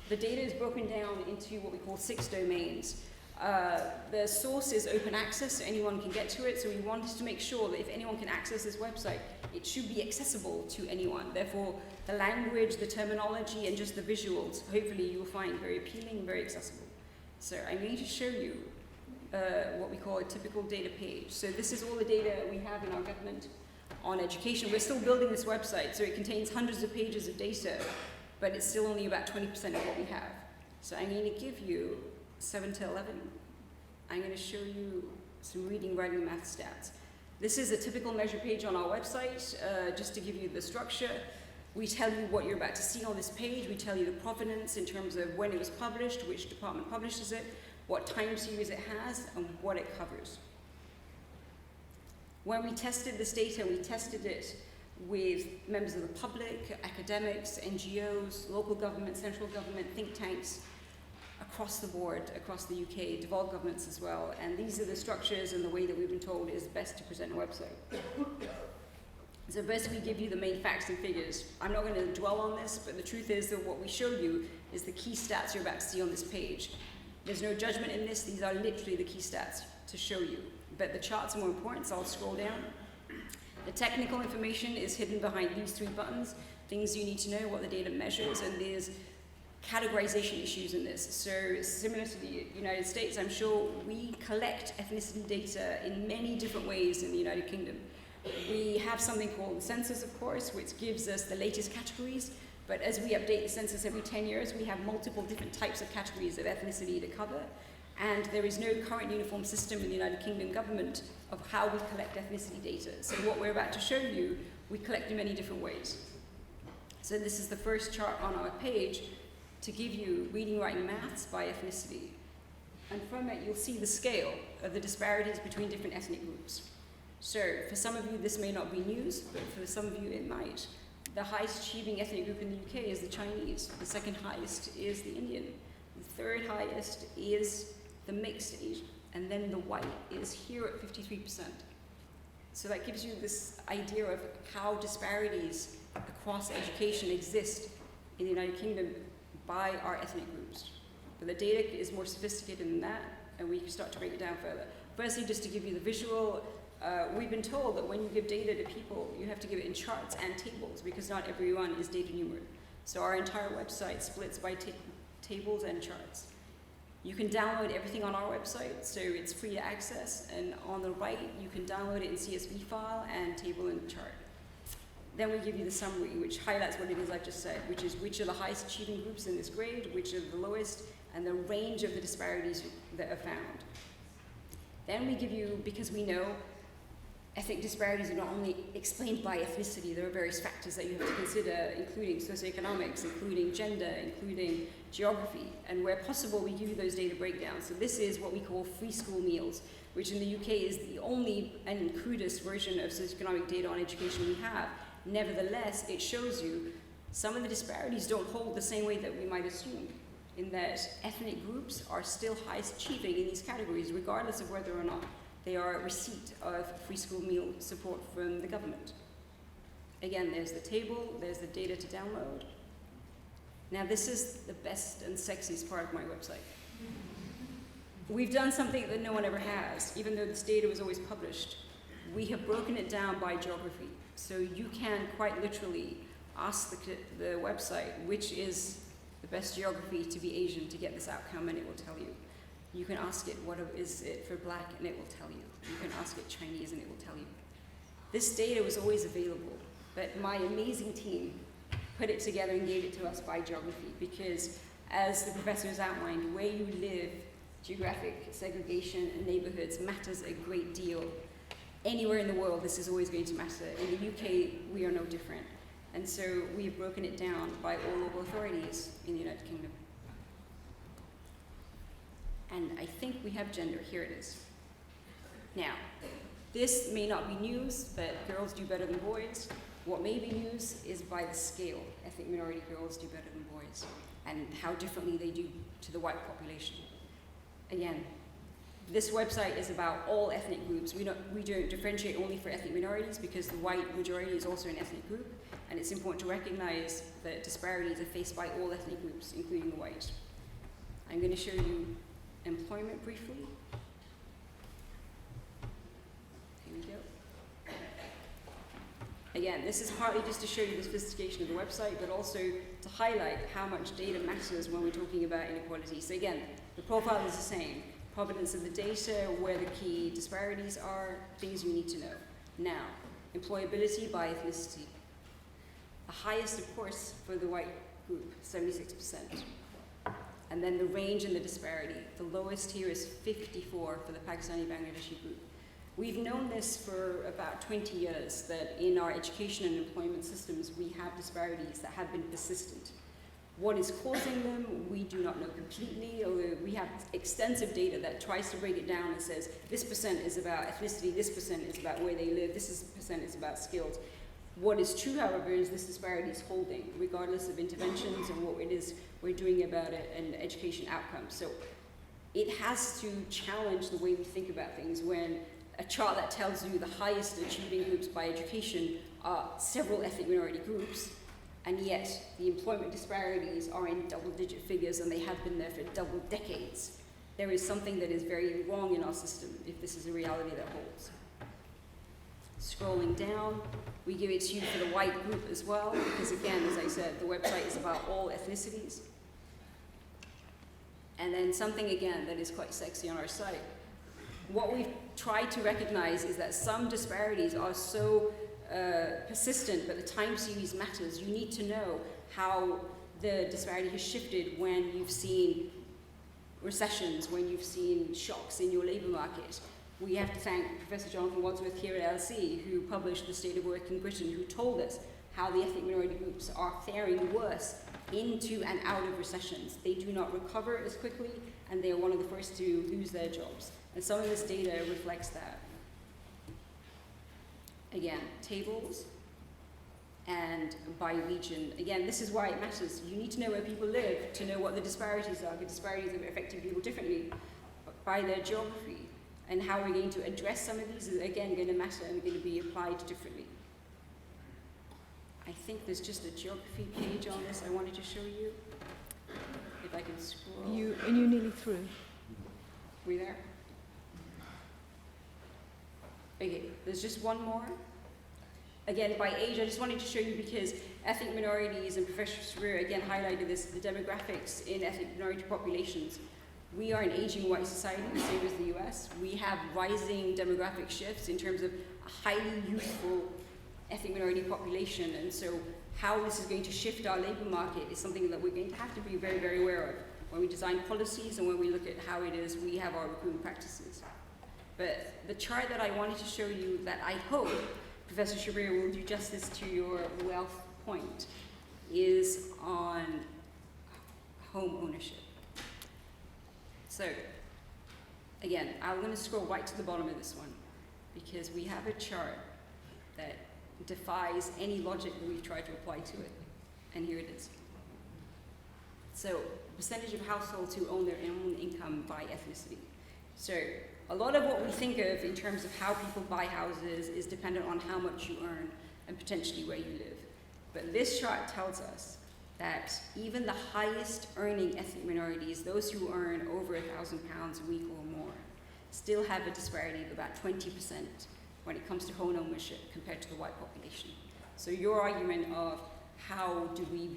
the data is broken down into what we call 6 domains. The source is open access, so anyone can get to it. So we wanted to make sure that if anyone can access this website, it should be accessible to anyone. Therefore, the language, the terminology, and just the visuals, hopefully you will find very appealing and very accessible. So I'm going to show you what we call a typical data page. So this is all the data we have in our government on education. We're still building this website, so it contains hundreds of pages of data, but it's still only about 20% of what we have. So I'm going to give you 7 to 11. I'm going to show you some reading, writing, math stats. This is a typical measure page on our website, just to give you the structure. We tell you what you're about to see on this page. We tell you the provenance in terms of when it was published, which department publishes it, what time series it has, and what it covers. When we tested this data, we tested it with members of the public, academics, NGOs, local government, central government, think tanks, across the board, across the UK, devolved governments as well. And these are the structures and the way that we've been told is best to present a website. So first we give you the main facts and figures. I'm not going to dwell on this, but the truth is that what we show you is the key stats you're about to see on this page. There's no judgment in this. These are literally the key stats to show you. But the charts are more important, so I'll scroll down. The technical information is hidden behind these 3 buttons, things you need to know, what the data measures, and there's categorization issues in this. So similar to the United States, I'm sure we collect ethnicity data in many different ways in the United Kingdom. We have something called the census, of course, which gives us the latest categories, but as we update the census every 10 years, we have multiple different types of categories of ethnicity to cover, and there is no current uniform system in the United Kingdom government of how we collect ethnicity data. So what we're about to show you, we collect in many different ways. So this is the first chart on our page to give you reading, writing, maths by ethnicity. And from it, you'll see the scale of the disparities between different ethnic groups. So for some of you, this may not be news, but for some of you, it might. The highest achieving ethnic group in the UK is the Chinese. The second highest is the Indian. The third highest is the mixed Asian, and then the white is here at 53%. So that gives you this idea of how disparities across education exist in the United Kingdom by our ethnic groups. But the data is more sophisticated than that, and we can start to break it down further. Firstly, just to give you the visual, we've been told that when you give data to people, you have to give it in charts and tables, because not everyone is data numerate. So our entire website splits by tables and charts. You can download everything on our website, so it's free to access, and on the right, you can download it in CSV file and table and chart. Then we give you the summary, which highlights what it is I just said, which is which are the highest achieving groups in this grade, which are the lowest, and the range of the disparities that are found. Then we give you, because we know ethnic disparities are not only explained by ethnicity, there are various factors that you have to consider, including socioeconomics, including gender, including geography, and where possible, we give you those data breakdowns. So this is what we call free school meals, which in the UK is the only and crudest version of socioeconomic data on education we have. Nevertheless, it shows you some of the disparities don't hold the same way that we might assume, in that ethnic groups are still highest achieving in these categories, regardless of whether or not they are a receipt of free school meal support from the government. Again, there's the table, there's the data to download. Now this is the best and sexiest part of my website. We've done something that no one ever has, even though this data was always published. We have broken it down by geography. So you can quite literally ask the website which is the best geography to be Asian to get this outcome, and it will tell you. You can ask it what is it for black, and it will tell you. You can ask it Chinese, and it will tell you. This data was always available, but my amazing team put it together and gave it to us by geography, because as the professors outlined, where you live, geographic segregation and neighborhoods matters a great deal. Anywhere in the world, this is always going to matter. In the UK, we are no different. And so we have broken it down by all local authorities in the United Kingdom. And I think we have gender. Here it is. Now, this may not be news, but girls do better than boys. What may be news is by the scale. Ethnic minority girls do better than boys, and how differently they do to the white population. Again, this website is about all ethnic groups. We don't differentiate only for ethnic minorities, because the white majority is also an ethnic group, and it's important to recognize that disparities are faced by all ethnic groups, including the white. I'm going to show you employment briefly. Here we go. Again, this is partly just to show you the sophistication of the website, but also to highlight how much data matters when we're talking about inequality. So again, the profile is the same. Provenance of the data, where the key disparities are, things you need to know. Now, employability by ethnicity. The highest, of course, for the white group, 76%. And then the range and the disparity. The lowest here is 54 for the Pakistani Bangladeshi group. We've known this for about 20 years, that in our education and employment systems, we have disparities that have been persistent. What is causing them, we do not know completely, although we have extensive data that tries to break it down and says, this percent is about ethnicity, this percent is about where they live, this percent is about skills. What is true, however, is this disparity is holding, regardless of interventions and what it is we're doing about it and education outcomes. So it has to challenge the way we think about things when a chart that tells you the highest achieving groups by education are several ethnic minority groups, and yet the employment disparities are in double-digit figures, and they have been there for double decades. There is something that is very wrong in our system if this is a reality that holds. Scrolling down, we give it to you for the white group as well, because again, as I said, the website is about all ethnicities. And then something again that is quite sexy on our site. What we've tried to recognize is that some disparities are so persistent, but the time series matters. You need to know how the disparity has shifted when you've seen recessions, when you've seen shocks in your labor market. We have to thank Professor Jonathan Wadsworth here at LSE, who published The State of Work in Britain, who told us how the ethnic minority groups are faring worse into and out of recessions. They do not recover as quickly, and they are one of the first to lose their jobs. And some of this data reflects that. Again, tables and by region. Again, this is why it matters. You need to know where people live to know what the disparities are. The disparities are affecting people differently. by their geography, and how we're going to address some of these is again going to matter and going to be applied differently. I think there's just a geography page on this I wanted to show you. If I can scroll. Are you nearly through? We there? Okay, there's just one more. Again, by age, I just wanted to show you because ethnic minorities, and Professor Shapiro again highlighted this, the demographics in ethnic minority populations. We are an aging white society, the same as the US. We have rising demographic shifts in terms of a highly youthful ethnic minority population, and so how this is going to shift our labor market is something that we're going to have to be very, very aware of when we design policies and when we look at how it is we have our recruitment practices. But the chart that I wanted to show you that I hope Professor Shapiro will do justice to your wealth point is on home ownership. So, again, I'm going to scroll right to the bottom of this one because we have a chart that defies any logic that we've tried to apply to it. And here it is. So, percentage of households who own their own income by ethnicity. So, a lot of what we think of in terms of how people buy houses is dependent on how much you earn and potentially where you live. But this chart tells us that even the highest earning ethnic minorities, those who earn over £1,000 a week or more, still have a disparity of about 20% when it comes to home ownership compared to the white population. So your argument of how we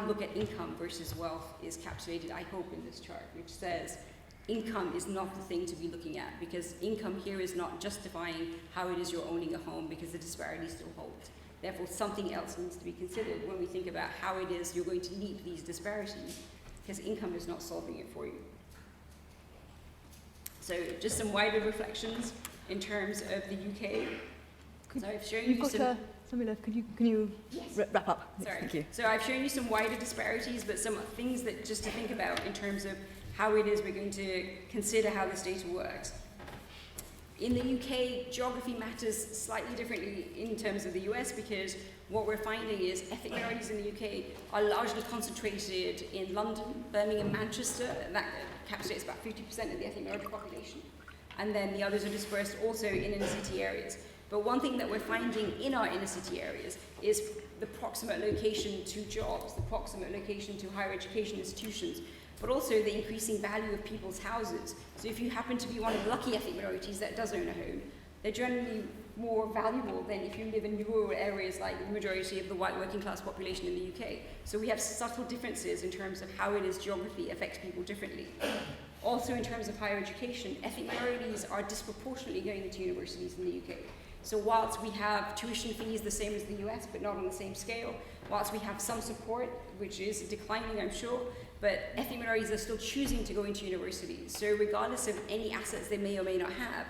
look at income versus wealth is capsulated, I hope, in this chart, which says income is not the thing to be looking at because income here is not justifying how it is you're owning a home because the disparity still holds. Therefore, something else needs to be considered when we think about how it is you're going to meet these disparities because income is not solving it for you. So just some wider reflections in terms of the UK. So I've shown you some... Zamila, can you yes. Wrap up? Sorry. Thank you. So I've shown you some wider disparities, but some things that just to think about in terms of how it is we're going to consider how this data works. In the UK, geography matters slightly differently in terms of the US because what we're finding is ethnic minorities in the UK are largely concentrated in London, Birmingham, Manchester, and that encapsulates about 50% of the ethnic minority population. And then the others are dispersed also in inner city areas. But one thing that we're finding in our inner city areas is the proximate location to jobs, the proximate location to higher education institutions, but also the increasing value of people's houses. So if you happen to be one of the lucky ethnic minorities that does own a home, they're generally more valuable than if you live in rural areas like the majority of the white working class population in the UK. So we have subtle differences in terms of how it is geography affects people differently. Also in terms of higher education, ethnic minorities are disproportionately going into universities in the UK. So whilst we have tuition fees the same as the US, but not on the same scale, whilst we have some support, which is declining, I'm sure, but ethnic minorities are still choosing to go into universities. So regardless of any assets they may or may not have,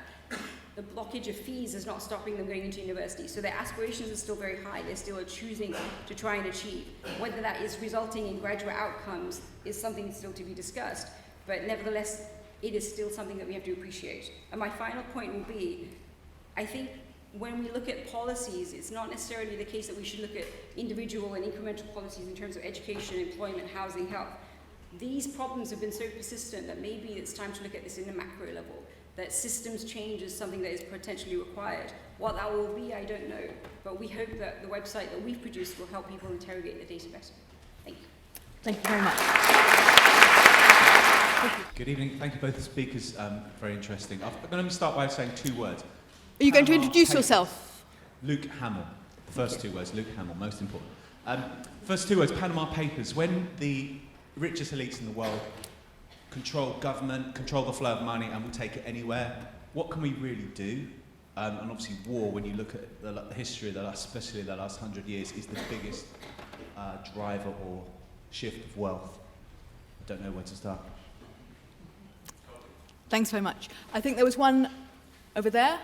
the blockage of fees is not stopping them going into university. So their aspirations are still very high. They still are choosing to try and achieve. Whether that is resulting in graduate outcomes is something still to be discussed, but nevertheless, it is still something that we have to appreciate. And my final point will be, I think when we look at policies, it's not necessarily the case that we should look at individual and incremental policies in terms of education, employment, housing, health. These problems have been so persistent that maybe it's time to look at this in a macro level, that systems change is something that is potentially required. What that will be, I don't know, but we hope that the website that we've produced will help people interrogate the data better. Thank you. Thank you very much. Good evening. Thank you both the speakers. Very interesting. I'm going to start by saying two words. Are you going to introduce yourself? Luke Hamill. First two words, Luke Hamill, most important. First two words, Panama Papers. When the richest elites in the world control government, control the flow of money, and will take it anywhere, what can we really do? And obviously war, when you look at the history of especially the last 100 years, is the biggest driver or shift of wealth. I don't know where to start. Thanks very much. I think there was one over there.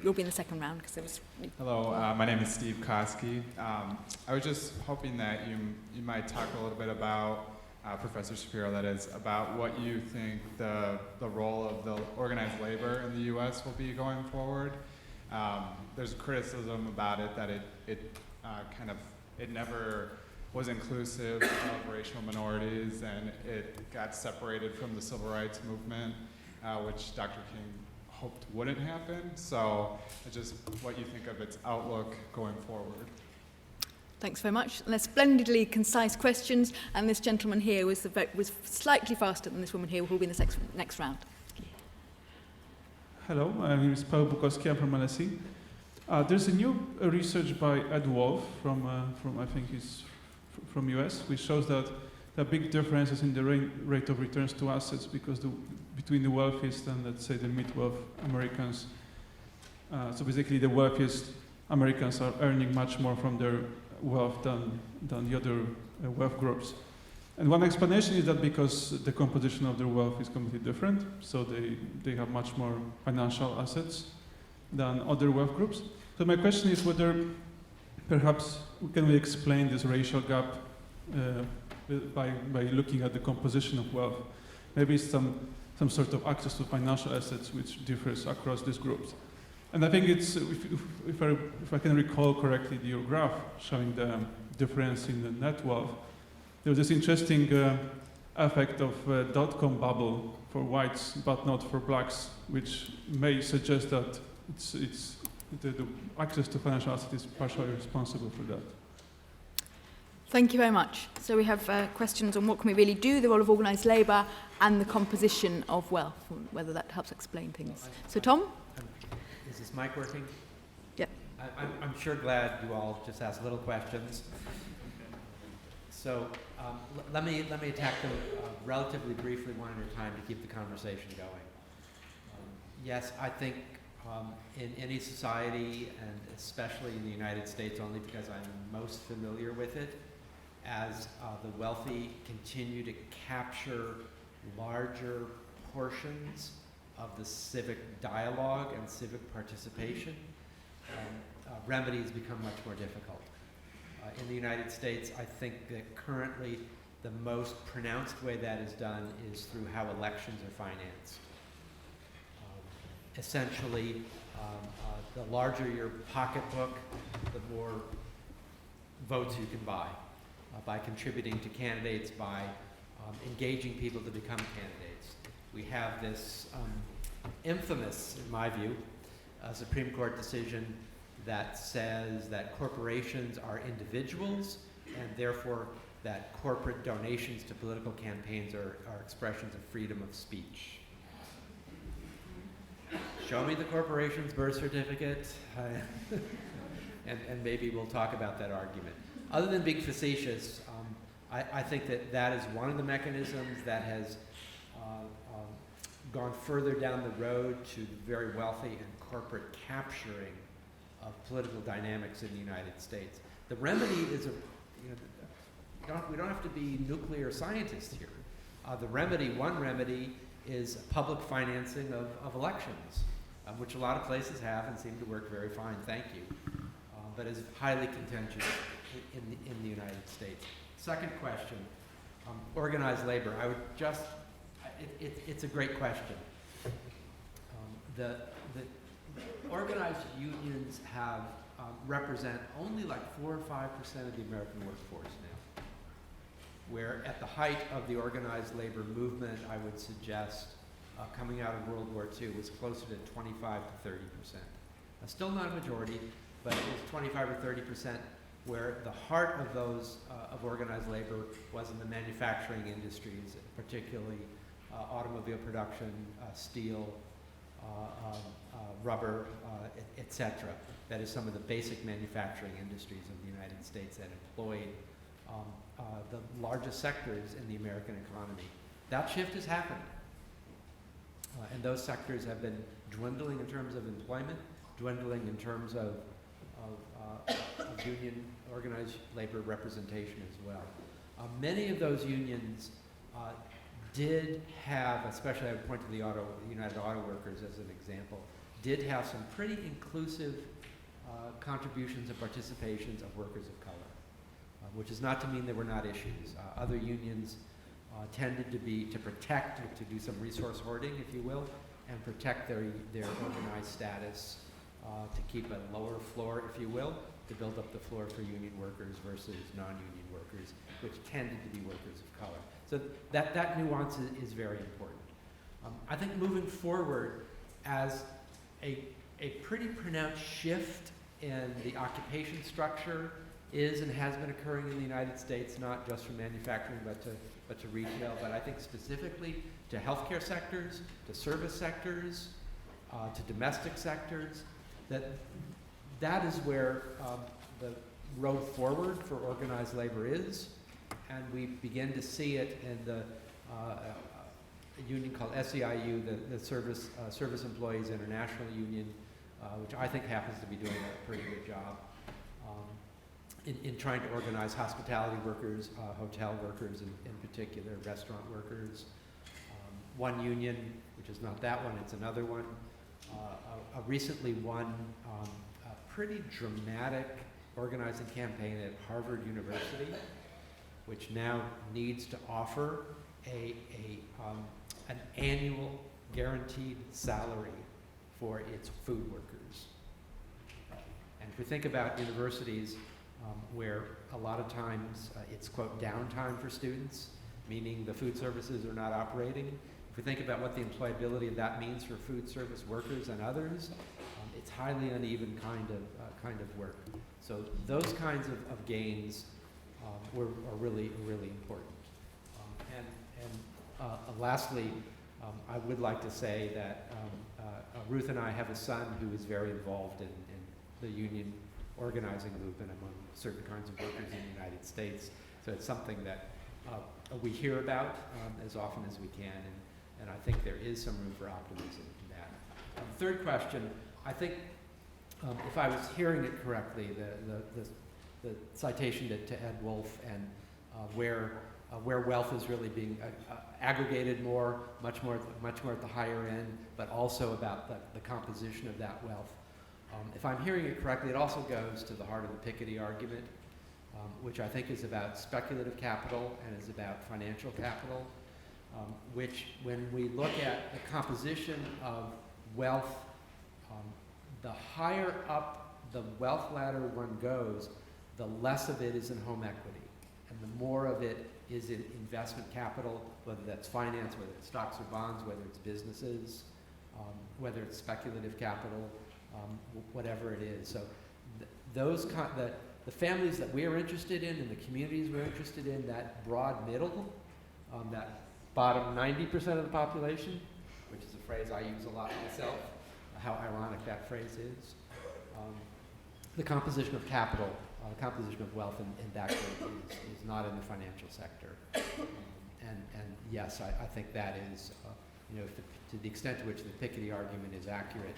You'll be in the second round because there was... Hello, my name is Steve Koski. I was just hoping that you might talk a little bit about, Professor Shapiro, that is, about what you think the role of the organized labor in the U.S. will be going forward. There's criticism about it that it never was inclusive of racial minorities, and it got separated from the civil rights movement, which Dr. King hoped wouldn't happen. So just what you think of its outlook going forward. Thanks very much. And they're splendidly concise questions, and this gentleman here was slightly faster than this woman here, who will be in the next round. Hello, my name is Paweł Bukowski, I'm from LSE. There's a new research by Ed Wolf from I think he's from US, which shows that there are big differences in the rate of returns to assets because between the wealthiest and, let's say, the mid-wealth Americans. So basically the wealthiest Americans are earning much more from their wealth than the other wealth groups. And one explanation is that because the composition of their wealth is completely different, so they have much more financial assets than other wealth groups. So my question is whether perhaps can we explain this racial gap by looking at the composition of wealth? Maybe some sort of access to financial assets which differs across these groups. And I think it's, if I can recall correctly, your graph showing the difference in the net wealth, there was this interesting effect of dot-com bubble for whites but not for blacks, which may suggest that the access to financial assets is partially responsible for that. Thank you very much. So we have questions on what can we really do, the role of organised labour and the composition of wealth, whether that helps explain things. So Tom? Is this mic working? Yep. I'm sure glad you all just asked little questions. So let me attack them relatively briefly, one at a time, to keep the conversation going. Yes, I think in any society, and especially in the United States, only because I'm most familiar with it, as the wealthy continue to capture larger portions of the civic dialogue and civic participation, remedies become much more difficult. In the United States, I think that currently the most pronounced way that is done is through how elections are financed. Essentially, the larger your pocketbook, the more votes you can buy by contributing to candidates, by engaging people to become candidates. We have this infamous, in my view, Supreme Court decision that says that corporations are individuals and therefore that corporate donations to political campaigns are expressions of freedom of speech. Show me the corporation's birth certificate, and maybe we'll talk about that argument. Other than being facetious, I think that is one of the mechanisms that has gone further down the road to the very wealthy and corporate capturing of political dynamics in the United States. The remedy is we don't have to be nuclear scientists here. One remedy is public financing of elections, which a lot of places have and seem to work very fine, thank you, but is highly contentious in the United States. Second question, organized labor. I would just, it's a great question. The organized unions represent only like 4 or 5% of the American workforce now, where at the height of the organized labor movement, I would suggest, coming out of World War II, was closer to 25 to 30%. Still not a majority, but it was 25 or 30%, where the heart of those of organized labor was in the manufacturing industries, particularly automobile production, steel, rubber, etc. That is some of the basic manufacturing industries of the United States that employed the largest sectors in the American economy. That shift has happened. And those sectors have been dwindling in terms of employment, dwindling in terms of union organized labor representation as well. Many of those unions did have, especially I would point to the United Auto Workers as an example, did have some pretty inclusive contributions and participations of workers of color, which is not to mean there were not issues. Other unions tended to protect, to do some resource hoarding, if you will, and protect their organized status, to keep a lower floor, if you will, to build up the floor for union workers versus non-union workers, which tended to be workers of color. So that nuance is very important. I think moving forward, as a pretty pronounced shift in the occupation structure is and has been occurring in the United States, not just from manufacturing but to retail, but I think specifically to healthcare sectors, to service sectors, to domestic sectors, that is where the road forward for organized labor is, and we begin to see it in the a union called SEIU, the Service Employees International Union, which I think happens to be doing a pretty good job in trying to organize hospitality workers, hotel workers in particular, restaurant workers. One union, which is not that one, it's another one, recently won a pretty dramatic organizing campaign at Harvard University, which now needs to offer an annual guaranteed salary for its food workers. And if we think about universities where a lot of times it's, quote, downtime for students, meaning the food services are not operating, if we think about what the employability of that means for food service workers and others, it's highly uneven kind of work. So those kinds of gains are really important. Lastly, I would like to say that Ruth and I have a son who is very involved in the union organizing movement among certain kinds of workers in the United States. So it's something that we hear about as often as we can, and I think there is some room for optimism in that. Third question, I think if I was hearing it correctly, the citation to Ed Wolf and where wealth is really being aggregated much more at the higher end, but also about the composition of that wealth. If I'm hearing it correctly, it also goes to the heart of the Piketty argument, which I think is about speculative capital and is about financial capital, which when we look at the composition of wealth, the higher up the wealth ladder one goes, the less of it is in home equity, and the more of it is in investment capital, whether that's finance, whether it's stocks or bonds, whether it's businesses, whether it's speculative capital, whatever it is. So the families that we're interested in and the communities we're interested in, that broad middle, that bottom 90% of the population, which is a phrase I use a lot myself, how ironic that phrase is. The composition of capital, the composition of wealth in that group is not in the financial sector. And yes, I think that is, to the extent to which the Piketty argument is accurate,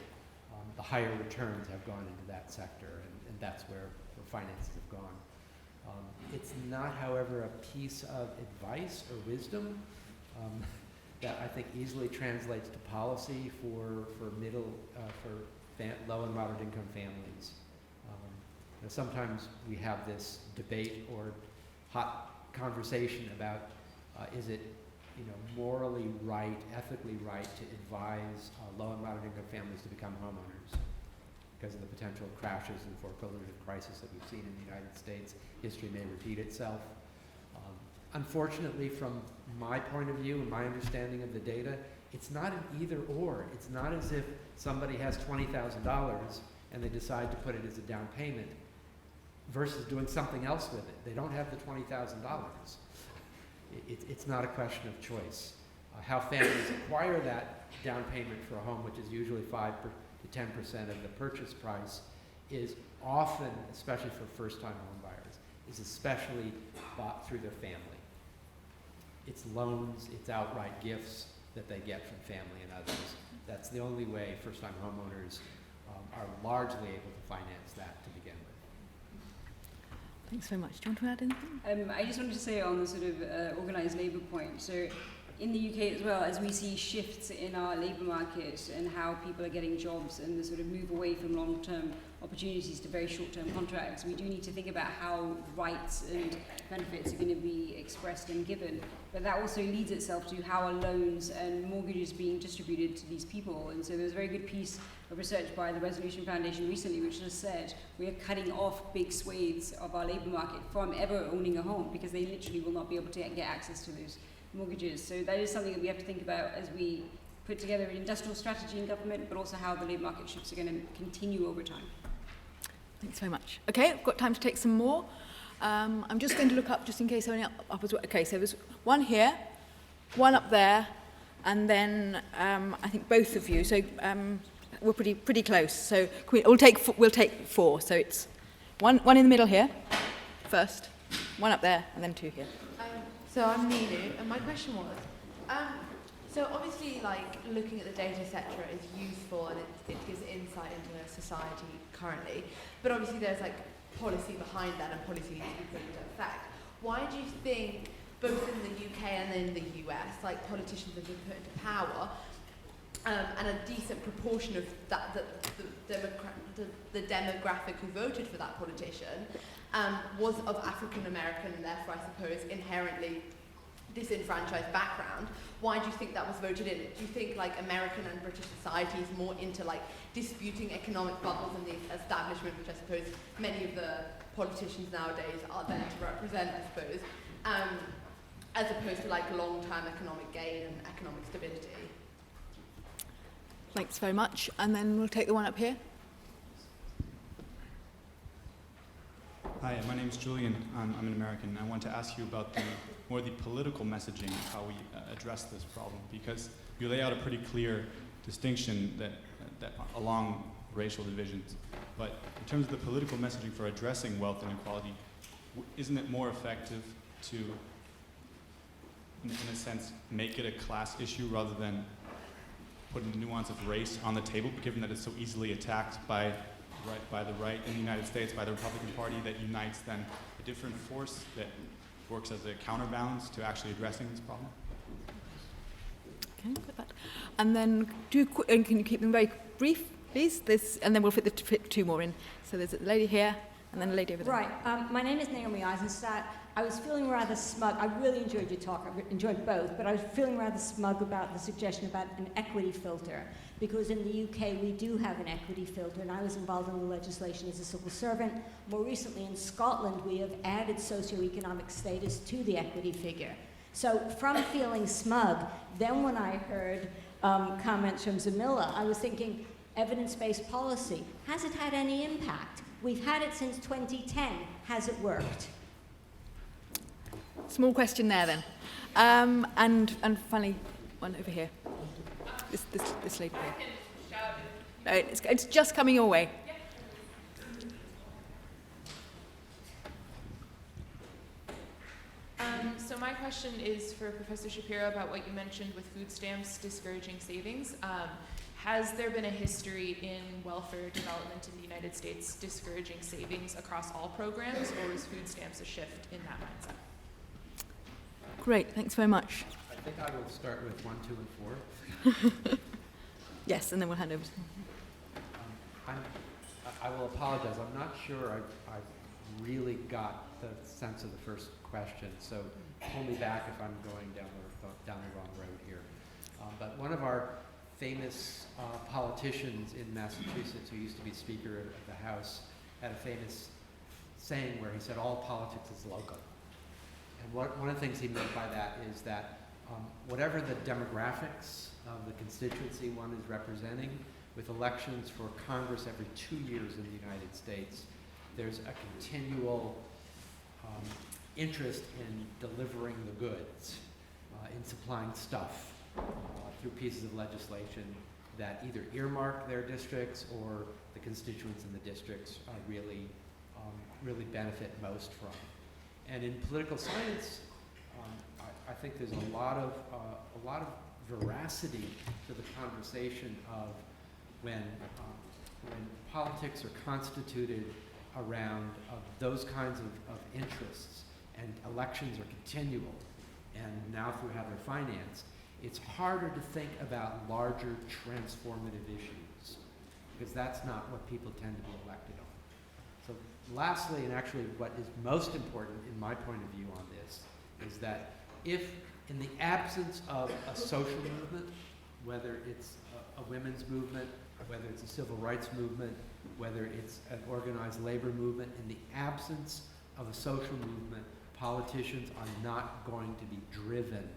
the higher returns have gone into that sector, and that's where finances have gone. It's not, however, a piece of advice or wisdom that I think easily translates to policy for low and moderate income families. Sometimes we have this debate or hot conversation about is it morally right, ethically right to advise low and moderate income families to become homeowners because of the potential crashes and foreclosure crisis that we've seen in the United States. History may repeat itself. Unfortunately, from my point of view and my understanding of the data, it's not an either or. It's not as if somebody has $20,000 and they decide to put it as a down payment versus doing something else with it. They don't have the $20,000. It's not a question of choice. How families acquire that down payment for a home, which is usually 5 to 10% of the purchase price, is often, especially for first-time home buyers, is especially bought through their family. It's loans, it's outright gifts that they get from family and others. That's the only way first-time homeowners are largely able to finance that to begin with. Thanks very much. Do you want to add anything? I just wanted to say on the sort of organised labour point, so in the UK as well, as we see shifts in our labour market and how people are getting jobs and the sort of move away from long-term opportunities to very short-term contracts. We do need to think about how rights and benefits are going to be expressed and given. But that also leads itself to how are loans and mortgages being distributed to these people. And so there's a very good piece of research by the Resolution Foundation recently which just said we are cutting off big swathes of our labour market from ever owning a home because they literally will not be able to get access to those mortgages. So that is something that we have to think about as we put together an industrial strategy in government, but also how the labour market shifts are going to continue over time. Thanks very much. Okay, I've got time to take some more. I'm just going to look up just in case anyone up as well. Okay, so there's one here, one up there, and then I think both of you. So we're pretty close. So we'll take four. So it's one in the middle here, first, one up there, and then two here. So I'm Ninu, and my question was, so obviously, like, looking at the data, etc., is useful and it gives insight into society currently. But obviously, there's like policy behind that, and policy needs to be put into effect. Why do you think, both in the UK and in the US, like politicians have been put into power, and a decent proportion of that, the demographic who voted for that politician was of African American and therefore, I suppose, inherently disenfranchised background? Why do you think that was voted in? Do you think like American and British society is more into like disputing economic bubbles and the establishment, which I suppose many of the politicians nowadays are there to represent, I suppose, as opposed to like long-term economic gain and economic stability? Thanks very much. And then we'll take the one up here. Hi, my name is Julian. I'm an American. I want to ask you about more the political messaging of how we address this problem, because you lay out a pretty clear distinction that along racial divisions. But in terms of the political messaging for addressing wealth inequality, isn't it more effective to, in a sense, make it a class issue rather than putting the nuance of race on the table, given that it's so easily attacked by the right in the United States, by the Republican Party, that unites then a different force that works as a counterbalance to actually addressing this problem? Okay, got that. And then and can you keep them very brief, please? And then we'll fit two more in. So there's a lady here, and then a lady over there. Right. My name is Naomi Eisenstadt. I was feeling rather smug. I really enjoyed your talk. I enjoyed both, but I was feeling rather smug about the suggestion about an equity filter, because in the UK we do have an equity filter, and I was involved in the legislation as a civil servant. More recently in Scotland, we have added socioeconomic status to the equity figure. So from feeling smug, then when I heard comments from Zamila, I was thinking, evidence-based policy, has it had any impact? We've had it since 2010. Has it worked? Small question there then. And finally, one over here. This lady here. No, it's just coming your way. So my question is for Professor Shapiro about what you mentioned with food stamps discouraging savings. Has there been a history in welfare development in the United States discouraging savings across all programs, or is food stamps a shift in that mindset? Great, thanks very much. I think I will start with 1, 2, and 4. Yes, and then we'll hand over to I will apologize. I'm not sure I've really got the sense of the first question, so pull me back if I'm going down the wrong road here. But one of our famous politicians in Massachusetts, who used to be Speaker of the House, had a famous saying where he said, all politics is local. And one of the things he meant by that is that whatever the demographics of the constituency one is representing, with elections for Congress every 2 years in the United States, there's a continual interest in delivering the goods, in supplying stuff through pieces of legislation that either earmark their districts or the constituents in the districts really benefit most from. And in political science, I think there's a lot of veracity to the conversation of when politics are constituted around those kinds of interests, and elections are continual, and now through how they're financed, it's harder to think about larger transformative issues. because that's not what people tend to be elected on. So lastly, and actually what is most important in my point of view on this, is that if in the absence of a social movement, whether it's a women's movement, whether it's a civil rights movement, whether it's an organized labor movement, in the absence of a social movement, politicians are not going to be driven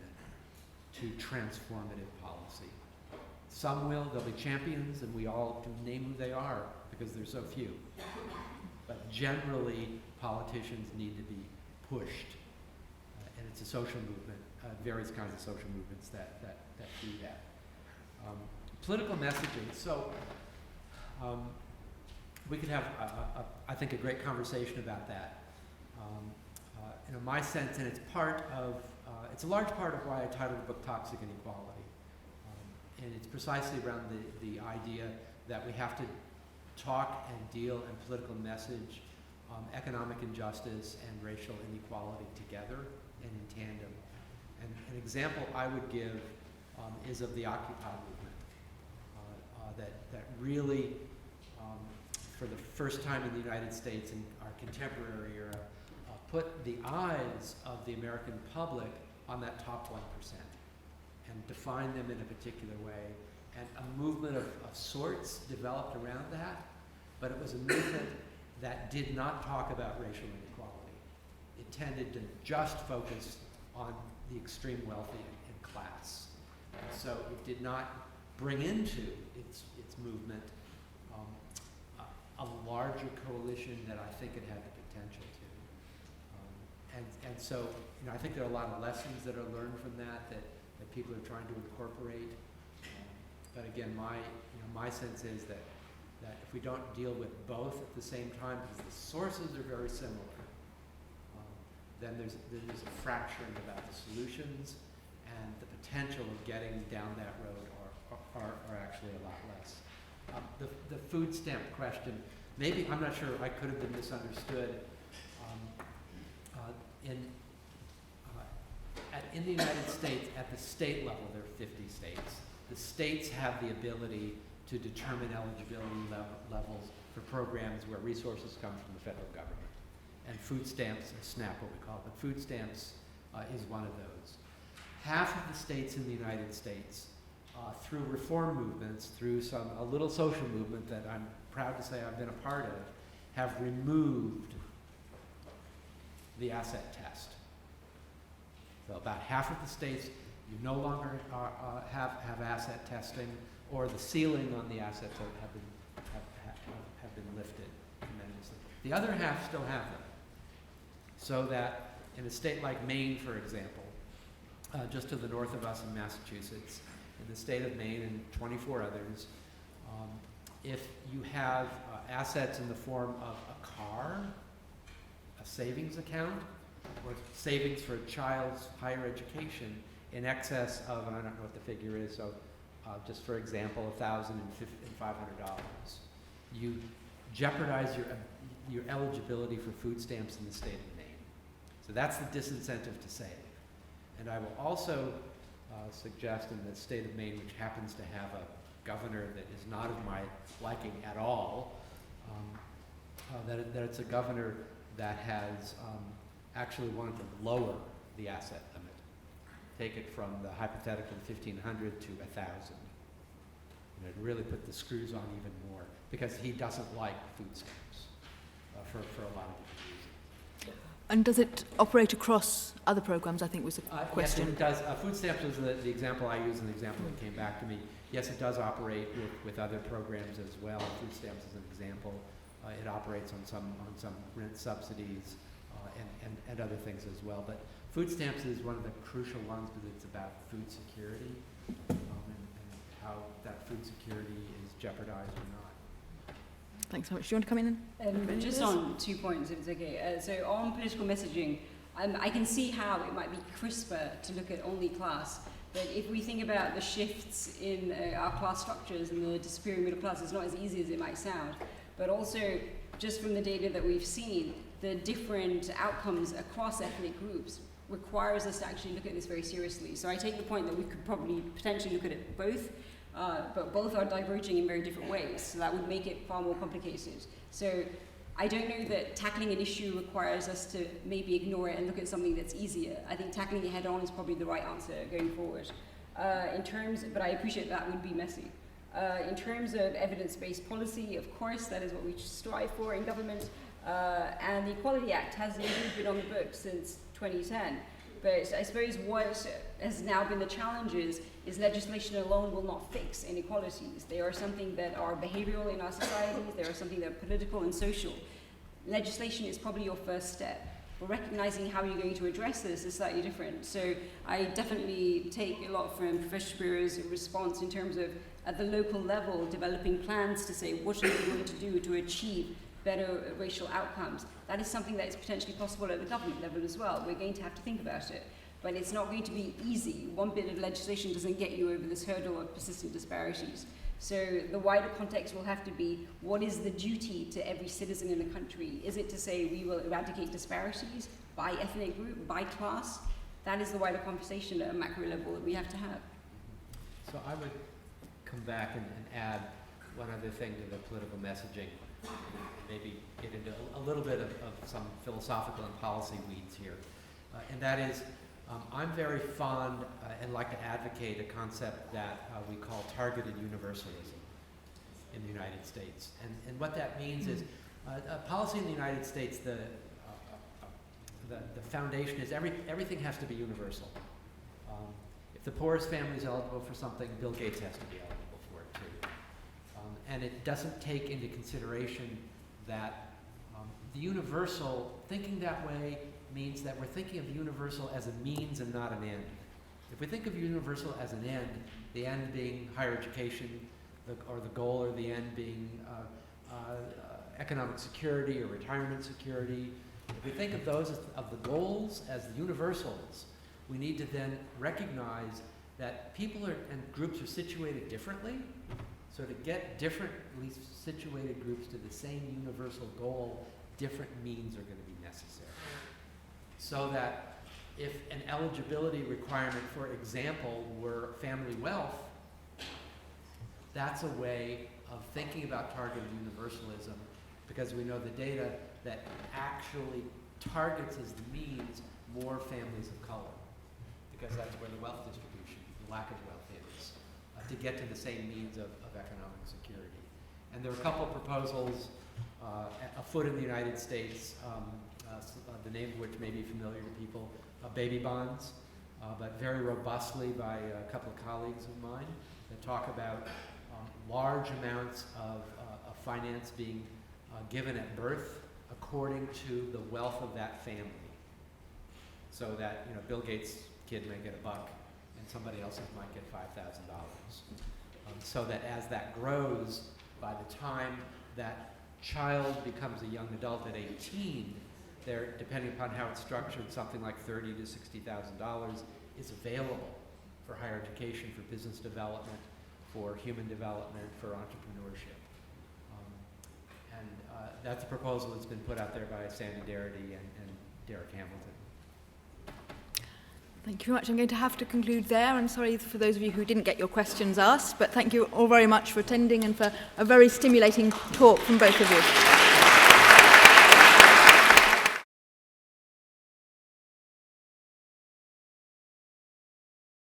to transformative policy. Some will, there'll be champions, and we all can name who they are because there's so few. But generally, politicians need to be pushed, and it's a social movement, various kinds of social movements that do that. Political messaging, so we could have, I think, a great conversation about that. My sense, and it's part of, it's a large part of why I titled the book Toxic Inequality. And it's precisely around the idea that we have to talk and deal and political message economic injustice and racial inequality together and in tandem. And an example I would give is of the Occupy movement, that really, for the first time in the United States in our contemporary era, put the eyes of the American public on that top 1% and defined them in a particular way. And a movement of sorts developed around that, but it was a movement that did not talk about racial inequality. It tended to just focus on the extreme wealthy and class. And so it did not bring into its movement a larger coalition that I think it had the potential to. And so, I think there are a lot of lessons that are learned from that people are trying to incorporate. But again, my sense is that if we don't deal with both at the same time, because the sources are very similar, then there's a fracturing about the solutions, and the potential of getting down that road are actually a lot less. The food stamp question, maybe, I'm not sure, I could have been misunderstood. In the United States, at the state level, there are 50 states. The states have the ability to determine eligibility levels for programs where resources come from the federal government. And food stamps, or SNAP what we call it, but food stamps is one of those. Half of the states in the United States, through reform movements, through a little social movement that I'm proud to say I've been a part of, have removed the asset test. So about half of the states, you no longer have asset testing, or the ceiling on the assets have been lifted tremendously. The other half still have them. So that in a state like Maine, for example, just to the north of us in Massachusetts, in the state of Maine and 24 others, if you have assets in the form of a car, a savings account, or savings for a child's higher education in excess of, and I don't know what the figure is, so just for example, $1,500, you jeopardize your eligibility for food stamps in the state of Maine. So that's the disincentive to save. And I will also suggest in the state of Maine, which happens to have a governor that is not of my liking at all, that it's a governor that has actually wanted to lower the asset limit, take it from the hypothetical 1,500 to 1,000. It really put the screws on even more because he doesn't like food stamps for a lot of different reasons. And does it operate across other programs, I think was the question. Yes, it does. Food stamps was the example I used and the example that came back to me. Yes, it does operate with other programs as well. Food stamps is an example. It operates on some rent subsidies and other things as well. But food stamps is one of the crucial ones because it's about food security and how that food security is jeopardized or not. Thanks so much. Do you want to come in and just on 2 points, if it's okay. So on political messaging, I can see how it might be crisper to look at only class, but if we think about the shifts in our class structures and the disappearing middle class, it's not as easy as it might sound. But also, just from the data that we've seen, the different outcomes across ethnic groups requires us to actually look at this very seriously. So I take the point that we could probably potentially look at it both, but both are diverging in very different ways, so that would make it far more complicated. So I don't know that tackling an issue requires us to maybe ignore it and look at something that's easier. I think tackling it head on is probably the right answer going forward. But I appreciate that would be messy. In terms of evidence-based policy, of course, that is what we strive for in government. And the Equality Act has indeed been on the books since 2010. But I suppose what has now been the challenges is legislation alone will not fix inequalities. They are something that are behavioral in our societies. They are something that are political and social. Legislation is probably your first step. But recognizing how you're going to address this is slightly different. So I definitely take a lot from Professor Shapiro's response in terms of, at the local level, developing plans to say, what are we going to do to achieve better racial outcomes? That is something that is potentially possible at the government level as well. We're going to have to think about it. But it's not going to be easy. One bit of legislation doesn't get you over this hurdle of persistent disparities. So the wider context will have to be, what is the duty to every citizen in the country? Is it to say we will eradicate disparities by ethnic group, by class? That is the wider conversation at a macro level that we have to have. So I would come back and add one other thing to the political messaging, maybe get into a little bit of some philosophical and policy weeds here. And that is, I'm very fond and like to advocate a concept that we call targeted universalism in the United States. And what that means is, policy in the United States, the foundation is everything has to be universal. If the poorest family is eligible for something, Bill Gates has to be eligible for it too. And it doesn't take into consideration that the universal, thinking that way means that we're thinking of universal as a means and not an end. If we think of universal as an end, the end being higher education, or the goal or the end being economic security or retirement security, if we think of those as the goals as the universals, we need to then recognize that people and groups are situated differently. So to get differently situated groups to the same universal goal, different means are going to be necessary. So that if an eligibility requirement, for example, were family wealth, that's a way of thinking about targeted universalism, because we know the data that actually targets as the means more families of color, because that's where the wealth distribution, the lack of wealth is, to get to the same means of economic security. And there are a couple of proposals afoot in the United States, the name of which may be familiar to people, baby bonds, but very robustly by a couple of colleagues of mine that talk about large amounts of finance being given at birth according to the wealth of that family. So that, you know, Bill Gates' kid may get $1 and somebody else's might get $5,000. So that as that grows, by the time that child becomes a young adult at 18, there, depending upon how it's structured, something like $30,000 to $60,000 is available for higher education, for business development, for human development, for entrepreneurship. That's a proposal that's been put out there by Sandy Darity and Derek Hamilton. Thank you very much. I'm going to have to conclude there. I'm sorry for those of you who didn't get your questions asked, but thank you all very much for attending and for a very stimulating talk from both of you.